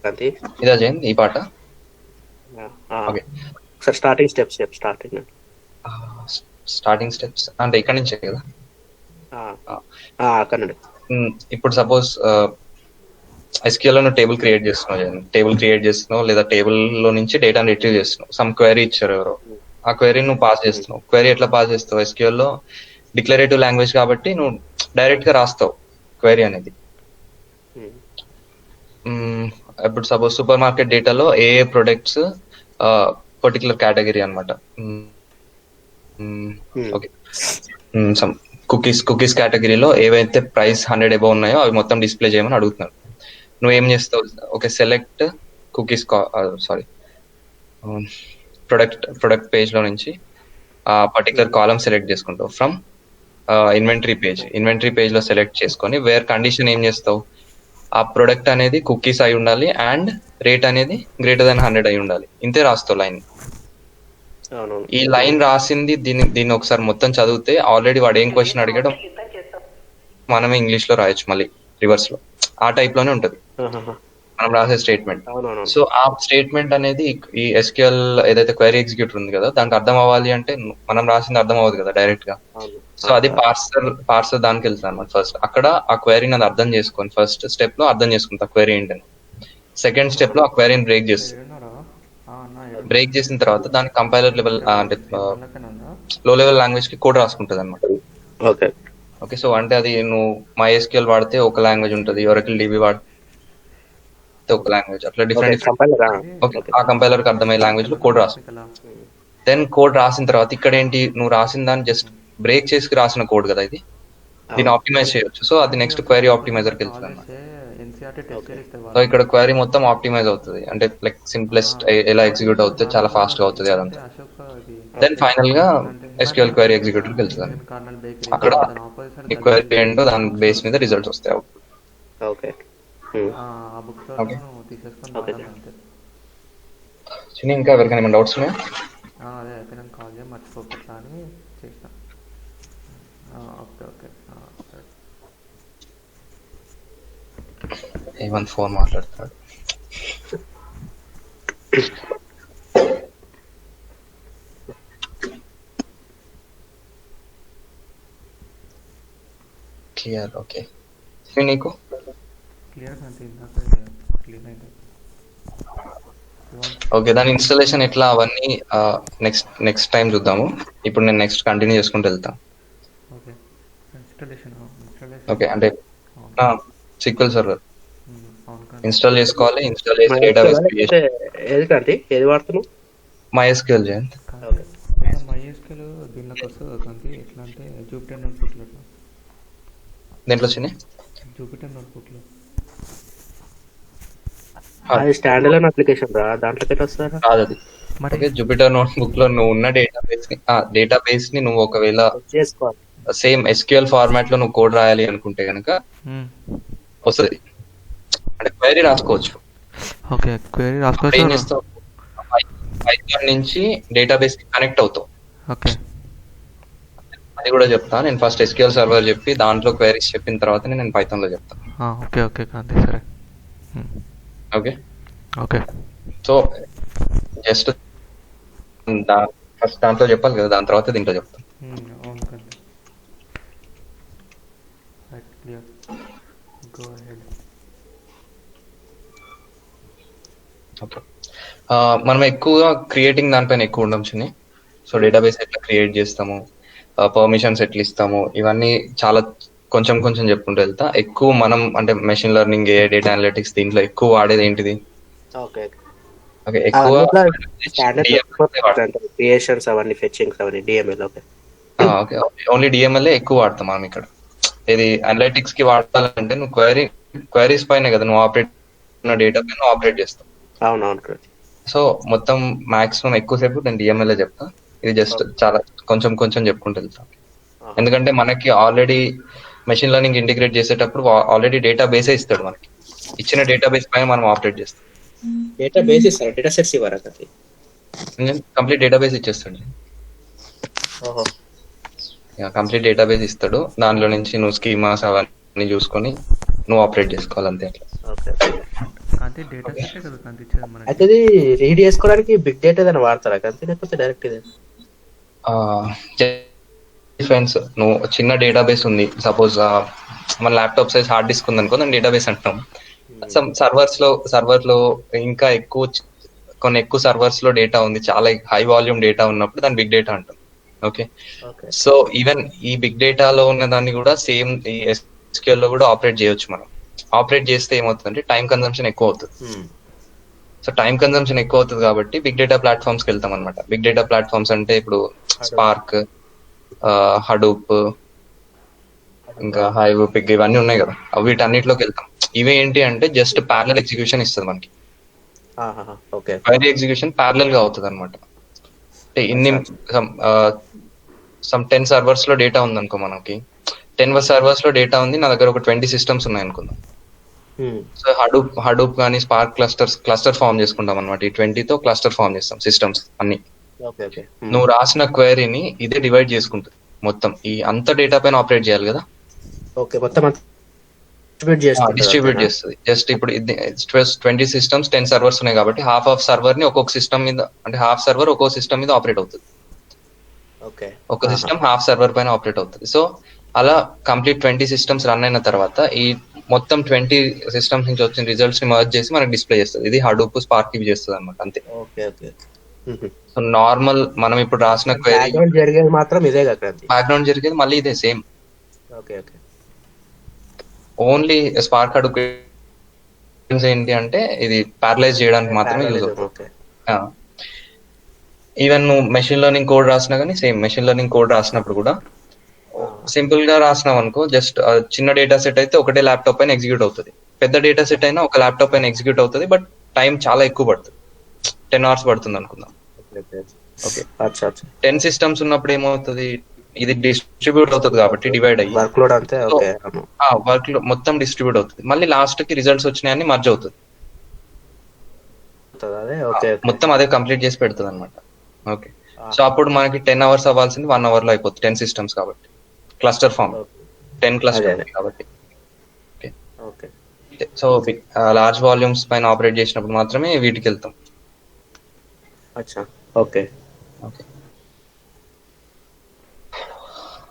Speaker 4: క్రాంతి.
Speaker 2: ఇదా చేయండి ఈ పాట. Okay,
Speaker 4: sir starting steps
Speaker 2: starting steps అంటే ఇక్కడ నుంచే కదా.
Speaker 4: అక్కడ నుండి.
Speaker 2: ఇప్పుడు సపోజ్ SQL లో టేబుల్ క్రియేట్ చేస్తున్నావు, లేదా టేబుల్ లో నుంచి డేటాను రిట్రీవ్ చేస్తున్నావు. సమ్ క్వెరీ ఇచ్చారు ఎవరో, ఆ క్వెరీ నువ్వు పాస్ చేస్తున్నావు. క్వెరీ ఎట్లా పాస్ చేస్తావు? SQL లో డిక్లరేటివ్ లాంగ్వేజ్ కాబట్టి నువ్వు డైరెక్ట్ గా రాస్తావు క్వెరీ అనేది. ఇప్పుడు సపోజ్ సూపర్ మార్కెట్ డేటాలో ఏ ప్రొడక్ట్స్ పర్టికులర్ కేటగిరీ అనమాట. ఓకే, సమ్ కుకీస్ కేటగిరీలో ఏవైతే ప్రైస్ 100 అబౌవ్ ఉన్నాయో అవి మొత్తం డిస్ప్లే చేయమని అడుగుతున్నారు. నువ్వు ఏం చేస్తావు? Okay, select cookies product page లో నుంచి ఆ పర్టికులర్ కాలమ్ సెలెక్ట్ చేసుకుంటావు. ఫ్రమ్ ఇన్వెంటరీ పేజ్ లో సెలెక్ట్ చేసుకొని వేర్ కండిషన్ ఏం చేస్తావు? ఆ ప్రొడక్ట్ అనేది కుకీస్ అయి ఉండాలి అండ్ రేట్ అనేది గ్రేటర్ దాన్ 100 అయి ఉండాలి. ఇంతే రాస్తావు లైన్. ఈ లైన్ రాసింది దీన్ని ఒకసారి మొత్తం చదివితే ఆల్రెడీ వాడు ఏం క్వశ్చన్ అడిగాడో మనమే ఇంగ్లీష్ లో రాయొచ్చు, మళ్ళీ రివర్స్ లో. ఆ టైప్ లోనే ఉంటది మనం రాసే స్టేట్మెంట్. సో ఆ స్టేట్మెంట్ అనేది ఈ SQL ఏదైతే క్వెరీ ఎగ్జిక్యూటర్ ఉంది కదా దానికి అర్థం అవ్వాలి అంటే మనం రాసింది అర్థం అవ్వదు కదా డైరెక్ట్ గా. సో అది పార్సర్ దానికి వెళ్తాను అనమాట. ఫస్ట్ అక్కడ ఆ క్వెరీని అది అర్థం చేసుకొని ఫస్ట్ స్టెప్ లో అర్థం చేసుకుంటా క్వెరీ ఏంటని. సెకండ్ స్టెప్ లో ఆ క్వెరీని బ్రేక్ చేసిన తర్వాత దాని కంపైలర్ లెవెల్ అంటే లో లెవెల్ లాంగ్వేజ్ కి కోడ్ రాసుకుంటది అనమాట. ఓకే, సో అంటే అది నువ్వు MySQL వాడితే ఒక లాంగ్వేజ్ ఉంటుంది, Oracle DB వాడితే ఒక లాంగ్వేజ్, అట్లా డిఫరెంట్. ఓకే, ఆ కంపైలర్ కి అర్థమయ్యే లాంగ్వేజ్ లో కోడ్ రాసు. దెన్ కోడ్ రాసిన తర్వాత ఇక్కడ ఏంటి, నువ్వు రాసిన దాన్ని జస్ట్ బ్రేక్ చేసి రాసిన కోడ్ కదా ఇది, దీన్ని ఆప్టిమైజ్ చేయొచ్చు. సో అది నెక్స్ట్ క్వెరీ ఆప్టిమైజర్ కి వెళ్తుంది అన్నమాట. సో ఇక్కడ క్వెరీ మొత్తం ఆప్టిమైజ్ అవుతుంది, అంటే లైక్ సింప్లెస్ట్ ఎలా ఎగ్జిక్యూట్ అవుతుంది, చాలా ఫాస్ట్ గా అవుతుంది అదంతా. దెన్ ఫైనల్ గా SQL క్వెరీ ఎగ్జిక్యూటర్ కి వెళ్తుంది. అక్కడ ఈ క్వెరీ ఏంటో దాని బేస్ మీద రిజల్ట్స్ వస్తాయి. ఇంకా ఎవరికైనా ఏమైనా డౌట్స్ ఉన్నాయా?
Speaker 1: అదే అయిపోయినాక కాల్ చేయ మర్చిపోకట్లా అని చేసిన. ఓకే. ఓకే.
Speaker 2: ఏమని ఫోన్ మాట్లాడతాడు. క్లియర్. ఓకే, నీకు
Speaker 1: క్లియర్ అయింది.
Speaker 2: ఓకే, దాని ఇన్స్టాలేషన్ ఎట్లా అవన్నీ నెక్స్ట్ టైం చూద్దాము. ఇప్పుడు నేను నెక్స్ట్ కంటిన్యూ చేసుకుంటూ వెళ్తాను. ఓకే, అంటే SQL సర్వర్ ఇన్స్టాల్ చేసుకోవాలి. ఇన్స్టాల్ చేసి డేటాబేస్
Speaker 4: ఏది వాడుతున్నావు?
Speaker 2: MySQL జయంత్.
Speaker 1: MySQL దీనిలోకి వస్తుంది ఎట్లా అంటే జూపిటర్ నోట్బుక్
Speaker 2: దేంట్లో వచ్చినాయి?
Speaker 1: జూపిటర్ నోట్బుక్లో.
Speaker 4: అది స్టాండ్ అలోన్ అప్లికేషన్ రా, దాంట్లోకి ఎట్లా వస్తారా?
Speaker 2: కాదు అది.
Speaker 1: మరి
Speaker 2: ఓకే, జూపిటర్ నోట్బుక్ లో నువ్వు ఉన్న డేటాబేస్ ని నువ్వు ఒకవేళ
Speaker 4: చేసుకోవాలి.
Speaker 2: సేమ్ SQL ఫార్మాట్ లో నువ్వు కోడ్ రాయాలి అనుకుంటే కనుక వస్తుంది. అంటే క్వైరీ రాసుకోవచ్చు.
Speaker 1: ఓకే, క్వైరీ
Speaker 2: ఏం
Speaker 1: రాసుకోవచ్చు.
Speaker 2: చేస్తావు, పైథాన్ నుంచి డేటాబేస్ కి కనెక్ట్ అవుతావు.
Speaker 1: ఓకే
Speaker 2: అది కూడా చెప్తా. నేను ఫస్ట్ SQL సర్వర్ చెప్పి దాంట్లో క్వైరీస్ చెప్పిన తర్వాత నేను పైథాన్ లో చెప్తాను.
Speaker 1: ఓకే ఓకే కాంతి, సరే.
Speaker 2: Okay
Speaker 1: okay
Speaker 2: so just first దాంట్లో చెప్పాలి కదా, దాని తర్వాత దీంట్లో చెప్తాను.
Speaker 1: అవును Kanthi. Right, clear, go ahead.
Speaker 2: Okay, మనం ఎక్కువగా క్రియేటింగ్ దానిపైన ఎక్కువ ఉండం చిన్ని. సో డేటాబేస్ ఎట్లా క్రియేట్ చేస్తాము, పర్మిషన్స్ ఎట్లా ఇస్తాము, ఇవన్నీ చాలా కొంచెం కొంచెం చెప్పుకుంటూ వెళ్తా. ఎక్కువ మనం అంటే మెషిన్ లెర్నింగ్, డేటా అనలిటిక్స్ దీంట్లో ఎక్కువ వాడేది ఏంటిది?
Speaker 4: ఓకే
Speaker 2: ఓకే, ఎక్కువ
Speaker 4: క్రియేషన్స్ అవన్నీ, ఫెచింగ్స్ అవన్నీ DML. Okay
Speaker 2: okay, only DML ఎక్కువ వాడతాం మనం ఇక్కడ. ఇది అనలిటిక్స్ కి వాడాలంటే నువ్వు క్వైరీస్ పైన కదా నువ్వు ఆపరేట్ డేటా పైన ఆపరేట్ చేస్తావు.
Speaker 4: అవునవును.
Speaker 2: సో మొత్తం మాక్సిమం ఎక్కువసేపు నేను DML చెప్తా. ఇది జస్ట్ చాలా కొంచెం కొంచెం చెప్పుకుంటూ వెళ్తాం. ఎందుకంటే మనకి ఆల్రెడీ మెషిన్ లెర్నింగ్ ఇంటిగ్రేట్ చేసేటప్పుడు ఆల్రెడీ డేటాబేసే ఇస్తాడు. మనకి ఇచ్చిన డేటాబేస్ పైన మనం ఆపరేట్ చేస్తాం.
Speaker 4: డేటాబేస్ ఇస్తారా, డేటా సెట్స్ ఇవ్వరా?
Speaker 2: కంప్లీట్ డేటాబేస్ ఇచ్చేస్తాడు. కంప్లీట్ డేటాబేస్ ఇస్తాడు. దానిలో నుంచి నువ్వు స్కీమాస్ అవన్నీ చూసుకొని నువ్వు ఆపరేట్ చేసుకోవాలి, అంతే.
Speaker 1: కాంతి, డేటా సెట్ కదా కాంతి ఇచ్చేది మనకి.
Speaker 4: అయితే ఇది రీడ్ చేసుకోవడానికి బిగ్ డేటా ఏదైనా వాడతారా కాంతి, లేకపోతే డైరెక్ట్ ఇదే?
Speaker 2: డిఫరెన్స్, నువ్వు చిన్న డేటాబేస్ ఉంది సపోజ్, మన ల్యాప్టాప్ సైజ్ హార్డ్ డిస్క్ ఉంది అనుకో, దాన్ని డేటాబేస్ అంటాం. సర్వర్ లో ఇంకా కొన్ని ఎక్కువ సర్వర్స్ లో డేటా ఉంది, చాలా హై వాల్యూమ్ డేటా ఉన్నప్పుడు దాన్ని బిగ్ డేటా అంటాం. ఓకే, సో ఈవెన్ ఈ బిగ్ డేటాలో ఉన్న దాన్ని కూడా సేమ్ ఈ SQL లో కూడా ఆపరేట్ చేయొచ్చు. మనం ఆపరేట్ చేస్తే ఏమవుతుందంటే టైం కన్సంప్షన్ ఎక్కువ అవుతుంది. సో టైం కన్సంప్షన్ ఎక్కువ అవుతుంది కాబట్టి బిగ్ డేటా ప్లాట్ఫామ్స్కి వెళ్తాం అనమాట. బిగ్ డేటా ప్లాట్ఫామ్స్ అంటే ఇప్పుడు స్పార్క్, హడూప్, ఇంకా హైవ్, పిగ్ ఇవన్నీ ఉన్నాయి కదా, వీటన్నిటిలోకి వెళ్తాం. ఇవి ఏంటి అంటే జస్ట్ ప్యారలల్ ఎగ్జిక్యూషన్ ఇస్తుంది మనకి. క్వైరీ ఎగ్జిక్యూషన్ ప్యారలల్ గా అవుతుంది అనమాట. అంటే ఇన్ని సమ్ 10 సర్వర్స్ లో డేటా ఉంది అనుకో, మనకి 10 సర్వర్స్ లో డేటా ఉంది, నా దగ్గర ఒక 20 సిస్టమ్స్ ఉన్నాయి అనుకుందాం. సో హడూప్ కానీ స్పార్క్ క్లస్టర్ ఫామ్ చేసుకుంటాం అనమాట. ఈ 20తో క్లస్టర్ ఫామ్ చేస్తాం సిస్టమ్స్ అన్ని. నువ్వు రాసిన క్వైరీని ఇదే డివైడ్ చేసుకుంటుంది మొత్తం. ఈ అంత డేటా పైన ఆపరేట్ చేయాలి కదా, డిస్ట్రిబ్యూట్ చేస్తుంది. జస్ట్ ఇప్పుడు 20 సిస్టమ్స్ 10 సర్వర్స్ ఉన్నాయి కాబట్టి హాఫ్ ఆఫ్ సర్వర్ ని ఒక్కొక్క సిస్టమ్ మీద, అంటే హాఫ్ సర్వర్ ఒక్కొక్క సిస్టమ్ మీద ఆపరేట్ అవుతుంది. ఒక సిస్టమ్ హాఫ్ సర్వర్ పైన ఆపరేట్ అవుతుంది. సో అలా కంప్లీట్ 20 సిస్టమ్స్ రన్ అయిన తర్వాత ఈ మొత్తం 20 సిస్టమ్స్ నుంచి వచ్చిన రిజల్ట్స్ ని మర్జ్ చేసి మనకి డిస్ప్లే చేస్తుంది. ఇది హడూప్, స్పార్క్ ఇవి చేస్తుంది అనమాట, అంతే. సో నార్మల్ మనం ఇప్పుడు రాసిన క్వైరీ
Speaker 4: జరిగేది మాత్రం ఇదే కదా,
Speaker 2: బ్యాక్గ్రౌండ్ జరిగేది మళ్ళీ ఇదే సేమ్. ఓన్లీ స్పార్క్ హడూప్ ఏంటి అంటే ఇది ప్యారలైజ్ చేయడానికి మాత్రమే యూజ్ అవుతుంది. ఈవెన్ నువ్వు మెషిన్ లెర్నింగ్ కోడ్ రాసినా కానీ సేమ్. మెషిన్ లెర్నింగ్ కోడ్ రాసినప్పుడు కూడా సింపుల్ గా రాసినాం అనుకో, జస్ట్ చిన్న డేటా సెట్ అయితే ఒకటే ల్యాప్టాప్ పైన ఎగ్జిక్యూట్ అవుతుంది. పెద్ద డేటా సెట్ అయినా ఒక ల్యాప్టాప్ పైన ఎగ్జిక్యూట్ అవుతుంది, బట్ టైం చాలా ఎక్కువ పడుతుంది. 10 hours పడుతుంది అనుకుందాం. ఓకే, 10 సిస్టమ్స్ ఉన్నప్పుడు ఏమవుతుంది, ఇది డిస్ట్రిబ్యూట్ అవుతుంది కాబట్టి డివైడ్ అయ్యి వర్క్ లో మొత్తం డిస్ట్రిబ్యూట్ అవుతుంది. మళ్ళీ లాస్ట్ కి రిజల్ట్స్ వచ్చినాయని మర్జ్ అవుతుంది, మొత్తం అదే కంప్లీట్ చేసి పెడుతుంది అనమాట. ఓకే, సో అప్పుడు మనకి 10 hours అవ్వాల్సింది 1 hour లో అయిపోతుంది. 10 సిస్టమ్స్ కాబట్టి క్లస్టర్ ఫామ్ 10 క్లస్టర్ కాబట్టి. సో లార్జ్ వాల్యూమ్స్ పైన ఆపరేట్ చేసినప్పుడు మాత్రమే వీటికి వెళ్తాం.
Speaker 4: Okay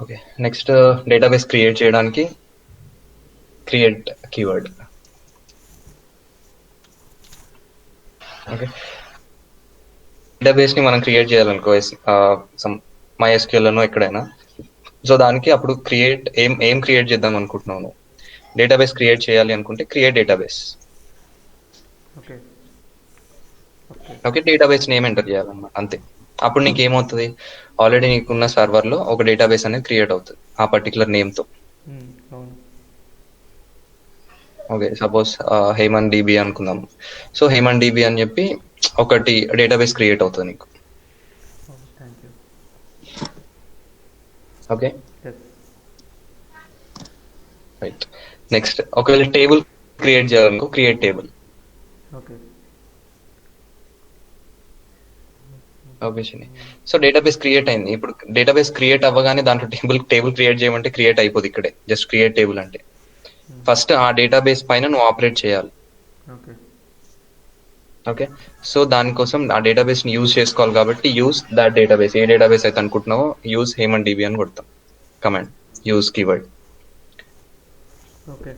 Speaker 2: okay, next database create చేయడానికి క్రియేట్ కీవర్డ్. ఓకే, డేటాబేస్ ని మనం క్రియేట్ చేయాలనుకో MySQL లోనో ఎక్కడైనా, సో దానికి అప్పుడు క్రియేట్ ఏం క్రియేట్ చేద్దాం అనుకుంటున్నాను. డేటాబేస్ క్రియేట్ చేయాలి అనుకుంటే create database. Okay, database name enter చేయాలన్నమాట, అంతే. అప్పుడు నీకు ఏమవుతుంది, ఆల్రెడీ నీకున్న సర్వర్ లో ఒక డేటాబేస్ అనేది క్రియేట్ అవుతుంది ఆ పర్టికులర్ నేమ్ తో. ఓకే, సపోజ్ హేమంత్ డిబి అనుకుందాం. సో హేమంత్ డిబి అని చెప్పి ఒకటి డేటాబేస్ క్రియేట్ అవుతుంది నీకు.
Speaker 1: Thank you.
Speaker 2: Okay,
Speaker 1: yes.
Speaker 2: Right. Next ఒకవేళ టేబుల్ క్రియేట్ చేయాలనుకో, create table.
Speaker 1: Okay.
Speaker 2: Okay Chinni. So database create అయింది. ఇప్పుడు డేటాబేస్ క్రియేట్ అవ్వగానే దాంట్లో టేబుల్ క్రియేట్ చేయమంటే క్రియేట్ అయిపోదు ఇక్కడే. జస్ట్ క్రియేట్ టేబుల్ అంటే ఫస్ట్ ఆ డేటాబేస్ పైన నువ్వు ఆపరేట్ చేయాలి.
Speaker 1: ఓకే.
Speaker 2: ఓకే, సో దానికోసం ఆ డేటాబేస్ ని యూజ్ చేసుకోవాలి కాబట్టి use that database. A database అయితే అనుకుంటున్నావో యూజ్ హేమంత్ డిబి అని కొడతాం. Command use keyword
Speaker 1: okay.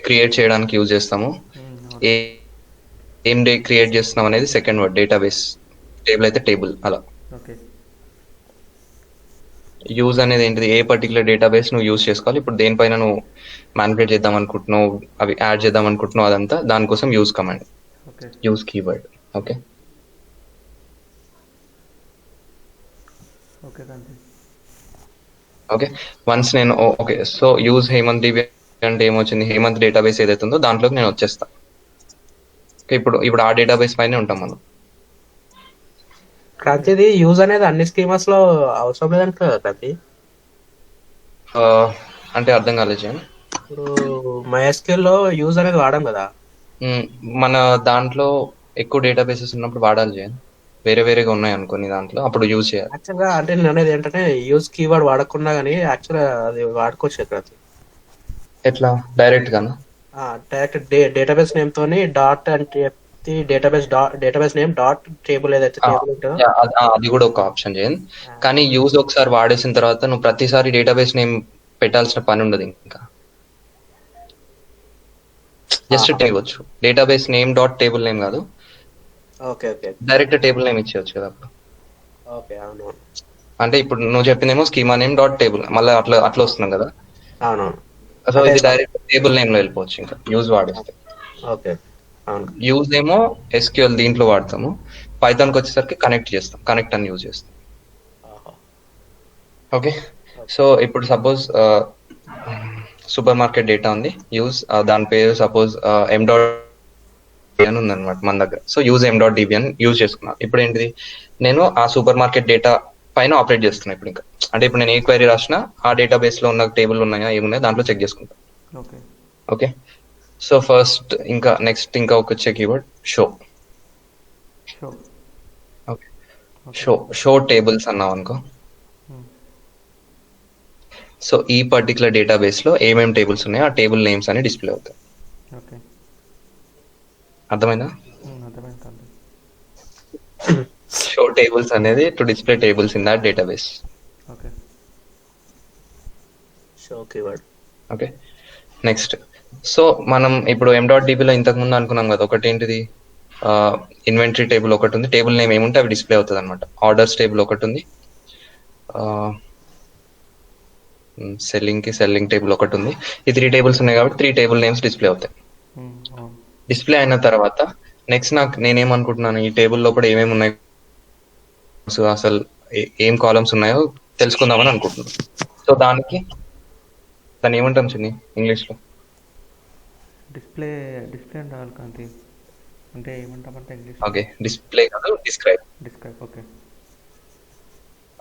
Speaker 2: Create చేయడానికి యూజ్ చేస్తాము. ఏం క్రియేట్ చేస్తున్నాం అనేది సెకండ్ వర్డ్. డేటాబేస్, టేబుల్ అయితే టేబుల్ అలా.
Speaker 1: ఓకే.
Speaker 2: యూజ్ అనేది ఏంటిది, ఏ పర్టికులర్ డేటాబేస్ నువ్వు యూజ్ చేసుకోవాలి. ఇప్పుడు దేనిపైన నువ్వు మ్యానిపులేట్ చేద్దాం అనుకుంటున్నావు, అవి యాడ్ చేద్దాం అనుకుంటున్నావు, అదంతా దానికోసం use command,
Speaker 1: okay.
Speaker 2: Use keyword. Okay,
Speaker 1: okay Kanthi.
Speaker 2: Okay. Once నేను okay, so use Hemanth DB అంటే ఏమొచ్చింది, హేమంత్ డేటాబేస్ ఏదైతే ఉందో దాంట్లోకి నేను వచ్చేస్తా. ఇప్పుడు ఆ డేటాబేస్ పైనే ఉంటాం మనం.
Speaker 4: క్రాంతిది యూజ్ అనేది అన్ని స్కీమర్స్ లో అవసరం లేదంట కదా క్రాంతి.
Speaker 2: అంటే అర్థం కాలేదు జన్.
Speaker 4: ఇప్పుడు MySQL లో యూజ్ అనేది వాడాం కదా.
Speaker 2: మన దాంట్లో ఎక్కువ డేటాబేసెస్ ఉన్నప్పుడు వాడాలి జన్. వేరే వేరేగా ఉన్నాయి అనుకోని దాంట్లో, అప్పుడు యూజ్ చేయాలి.
Speaker 4: యాక్చువల్గా అంటే నేను అనేది ఏంటంటే యూజ్ కీవర్డ్ వాడకుండా కానీ యాక్చువల్గా అది వాడుకోవచ్చు క్రాంతి.
Speaker 2: ఎట్లా, డైరెక్ట్ గానా?
Speaker 4: డైరెక్ట్ డేటాబేస్ నేమ్ తోని డాట్ అంటే డేటాబేస్ నేమ్ డాట్ టేబుల్ ఏదైతే టేబుల్ ఉంటుందో
Speaker 2: అది కూడా ఒక ఆప్షన్ జైన్. కానీ యూజ్ ఒకసారి వాడేసిన తర్వాత నువ్వు ప్రతిసారి డేటాబేస్ నేమ్ పెట్టాల్సిన పని ఉండదు ఇంకా. జస్ట్ చేయవచ్చు database name dot table name కాదు,
Speaker 4: okay okay
Speaker 2: direct table name ఇచ్చేయచ్చు కదా అప్పుడు.
Speaker 4: ఓకే అవును
Speaker 2: అంటే ఇప్పుడు నువ్వు చెప్పిందేమో స్కీమా నేమ్ డాట్ టేబుల్, మళ్ళీ అట్లా వస్తున్నాం కదా.
Speaker 4: అవునవును.
Speaker 2: సో ఇది డైరెక్ట్ టేబుల్ నేమ్ లో వెళ్ళిపోవచ్చు ఇంకా యూజ్ వాడేస్తే.
Speaker 4: ఓకే అవును.
Speaker 2: యూజ్ ఏమో SQL దీంట్లో వాడతాము, పైథాన్కి వచ్చేసరికి కనెక్ట్ చేస్తాం, కనెక్ట్ అని యూజ్ చేస్తాం. ఓకే, సో ఇప్పుడు సపోజ్ సూపర్ మార్కెట్ డేటా ఉంది, యూజ్ దాని పేరు సపోజ్ ఎం డాట్ అని ఉందన్నమాట మన దగ్గర. So use M dot dB అని యూజ్ చేసుకున్నాను. ఇప్పుడు ఏంటిది, నేను ఆ సూపర్ మార్కెట్ డేటా పైన ఆపరేట్ చేస్తున్నా ఇప్పుడు ఇంకా. అంటే ఇప్పుడు నేను ఏ క్వైరీ రాసినా ఆ డేటాబేస్ లో ఉన్న టేబుల్ ఉన్నాయా ఏమున్నాయో దాంట్లో చెక్ చేసుకుంటాను.
Speaker 1: ఓకే.
Speaker 2: ఓకే, సో ఫస్ట్ ఇంకా నెక్స్ట్ ఇంకా ఒక వచ్చే keyword show.
Speaker 1: Show.
Speaker 2: Okay, show tables అన్నావు అనుకో. సో ఈ పర్టికులర్ డేటాబేస్ లో ఏమేమి టేబుల్స్ ఉన్నాయో ఆ టేబుల్ నేమ్స్ అని డిస్ప్లే అవుతాయి.
Speaker 1: ఓకే.
Speaker 2: అర్థమైందా?
Speaker 1: అర్థమైంది కాంతి.
Speaker 2: షో టేబుల్స్ అనేది to display tables in that database.
Speaker 1: Okay.
Speaker 4: Show keyword.
Speaker 2: Okay, next so మనం ఇప్పుడు ఎం డాట్ డిబిలో ఇంతకు ముందు అనుకున్నాం కదా, ఒకటి ఏంటిది ఇన్వెంటరీ టేబుల్ ఒకటి ఉంది, టేబుల్ నేమ్ ఏముంటే అవి డిస్ప్లే అవుతుంది అనమాట. ఆర్డర్స్ టేబుల్ ఒకటి ఉంది, సెల్లింగ్ టేబుల్ ఒకటి ఉంది. ఈ 3 టేబుల్స్ ఉన్నాయి కాబట్టి 3 టేబుల్ నేమ్స్ డిస్ప్లే అవుతాయి. డిస్ప్లే అయిన తర్వాత నెక్స్ట్ నేనేమనుకుంటున్నాను, ఈ టేబుల్ లోపల ఏమేమి ఉన్నాయి, అసలు ఏం కాలమ్స్ ఉన్నాయో తెలుసుకుందామని అనుకుంటున్నాను. సో దాన్ని ఏమంటాం చిన్ని ఇంగ్లీష్ లో?
Speaker 1: డిస్ప్లే అని రావాలి కాంతి. అంటే ఏమంటామంటే ఇంగ్లీష్.
Speaker 2: ఓకే, డిస్ప్లే కాదు, డిస్క్రైబ్.
Speaker 1: ఓకే.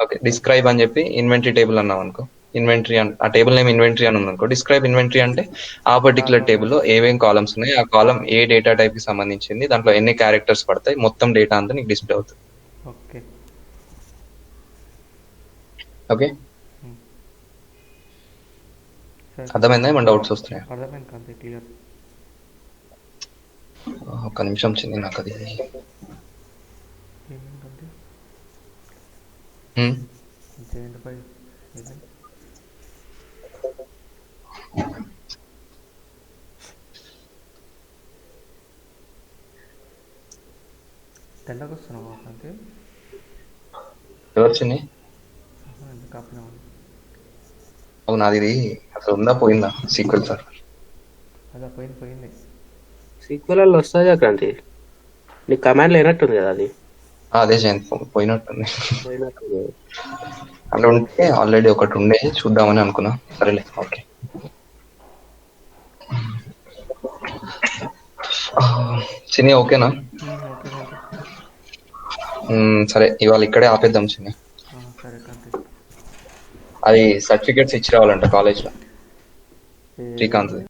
Speaker 2: ఓకే, డిస్క్రైబ్ అని చెప్పి ఇన్వెంటరీ టేబుల్ అన్నాం అనుకో. ఇన్వెంటరీ ఆ టేబుల్ నేమ్ ఇన్వెంటరీ అని ఉంది అనుకో. డిస్క్రైబ్ ఇన్వెంటరీ అంటే ఆ పర్టికులర్ టేబుల్ లో ఏమేం కాలమ్స్ ఉన్నాయి, ఆ కాలం ఏ డేటా టైప్ కి సంబంధించింది, దాంట్లో ఎన్ని క్యారెక్టర్స్ పడతాయి, మొత్తం డేటా అంతా నీకు డిస్ప్లే అవుతుంది.
Speaker 1: ఓకే.
Speaker 2: ఓకే, అర్థమైందా? ఏమన్నా డౌట్స్ వస్తున్నాయి?
Speaker 1: అర్థమైంది కాంతి, క్లియర్.
Speaker 2: ఒక్క నిమిషం చిన్ని, నాకు అది
Speaker 1: తెల్లగా వస్తున్నావా కాంతి?
Speaker 2: ఎవరు చిన్ని? అవును, అది అసలు ఉందా పోయిందా సీక్వెల్ సార్?
Speaker 1: అదా పోయింది.
Speaker 4: సీక్వెల్ వస్తుందా క్రాంతి? నీకు కమాండ్ లేనట్టుంది కదా అది.
Speaker 2: అదే జయంత్ పోయినట్టుంది. అంటే ఉంటే ఆల్రెడీ ఒకటి ఉండే చూద్దామని అనుకున్నా. సరేలే, ఓకే. చిన్ని ఓకేనా?
Speaker 1: ఓకే కాంతి.
Speaker 2: సరే ఇవాళ ఇక్కడే ఆపేద్దాం చిన్ని.
Speaker 1: సరే కాంతి.
Speaker 2: అది సర్టిఫికేట్స్ ఇచ్చి రావాలంట కాలేజ్లో
Speaker 1: ఏ
Speaker 2: శ్రీకాంత్.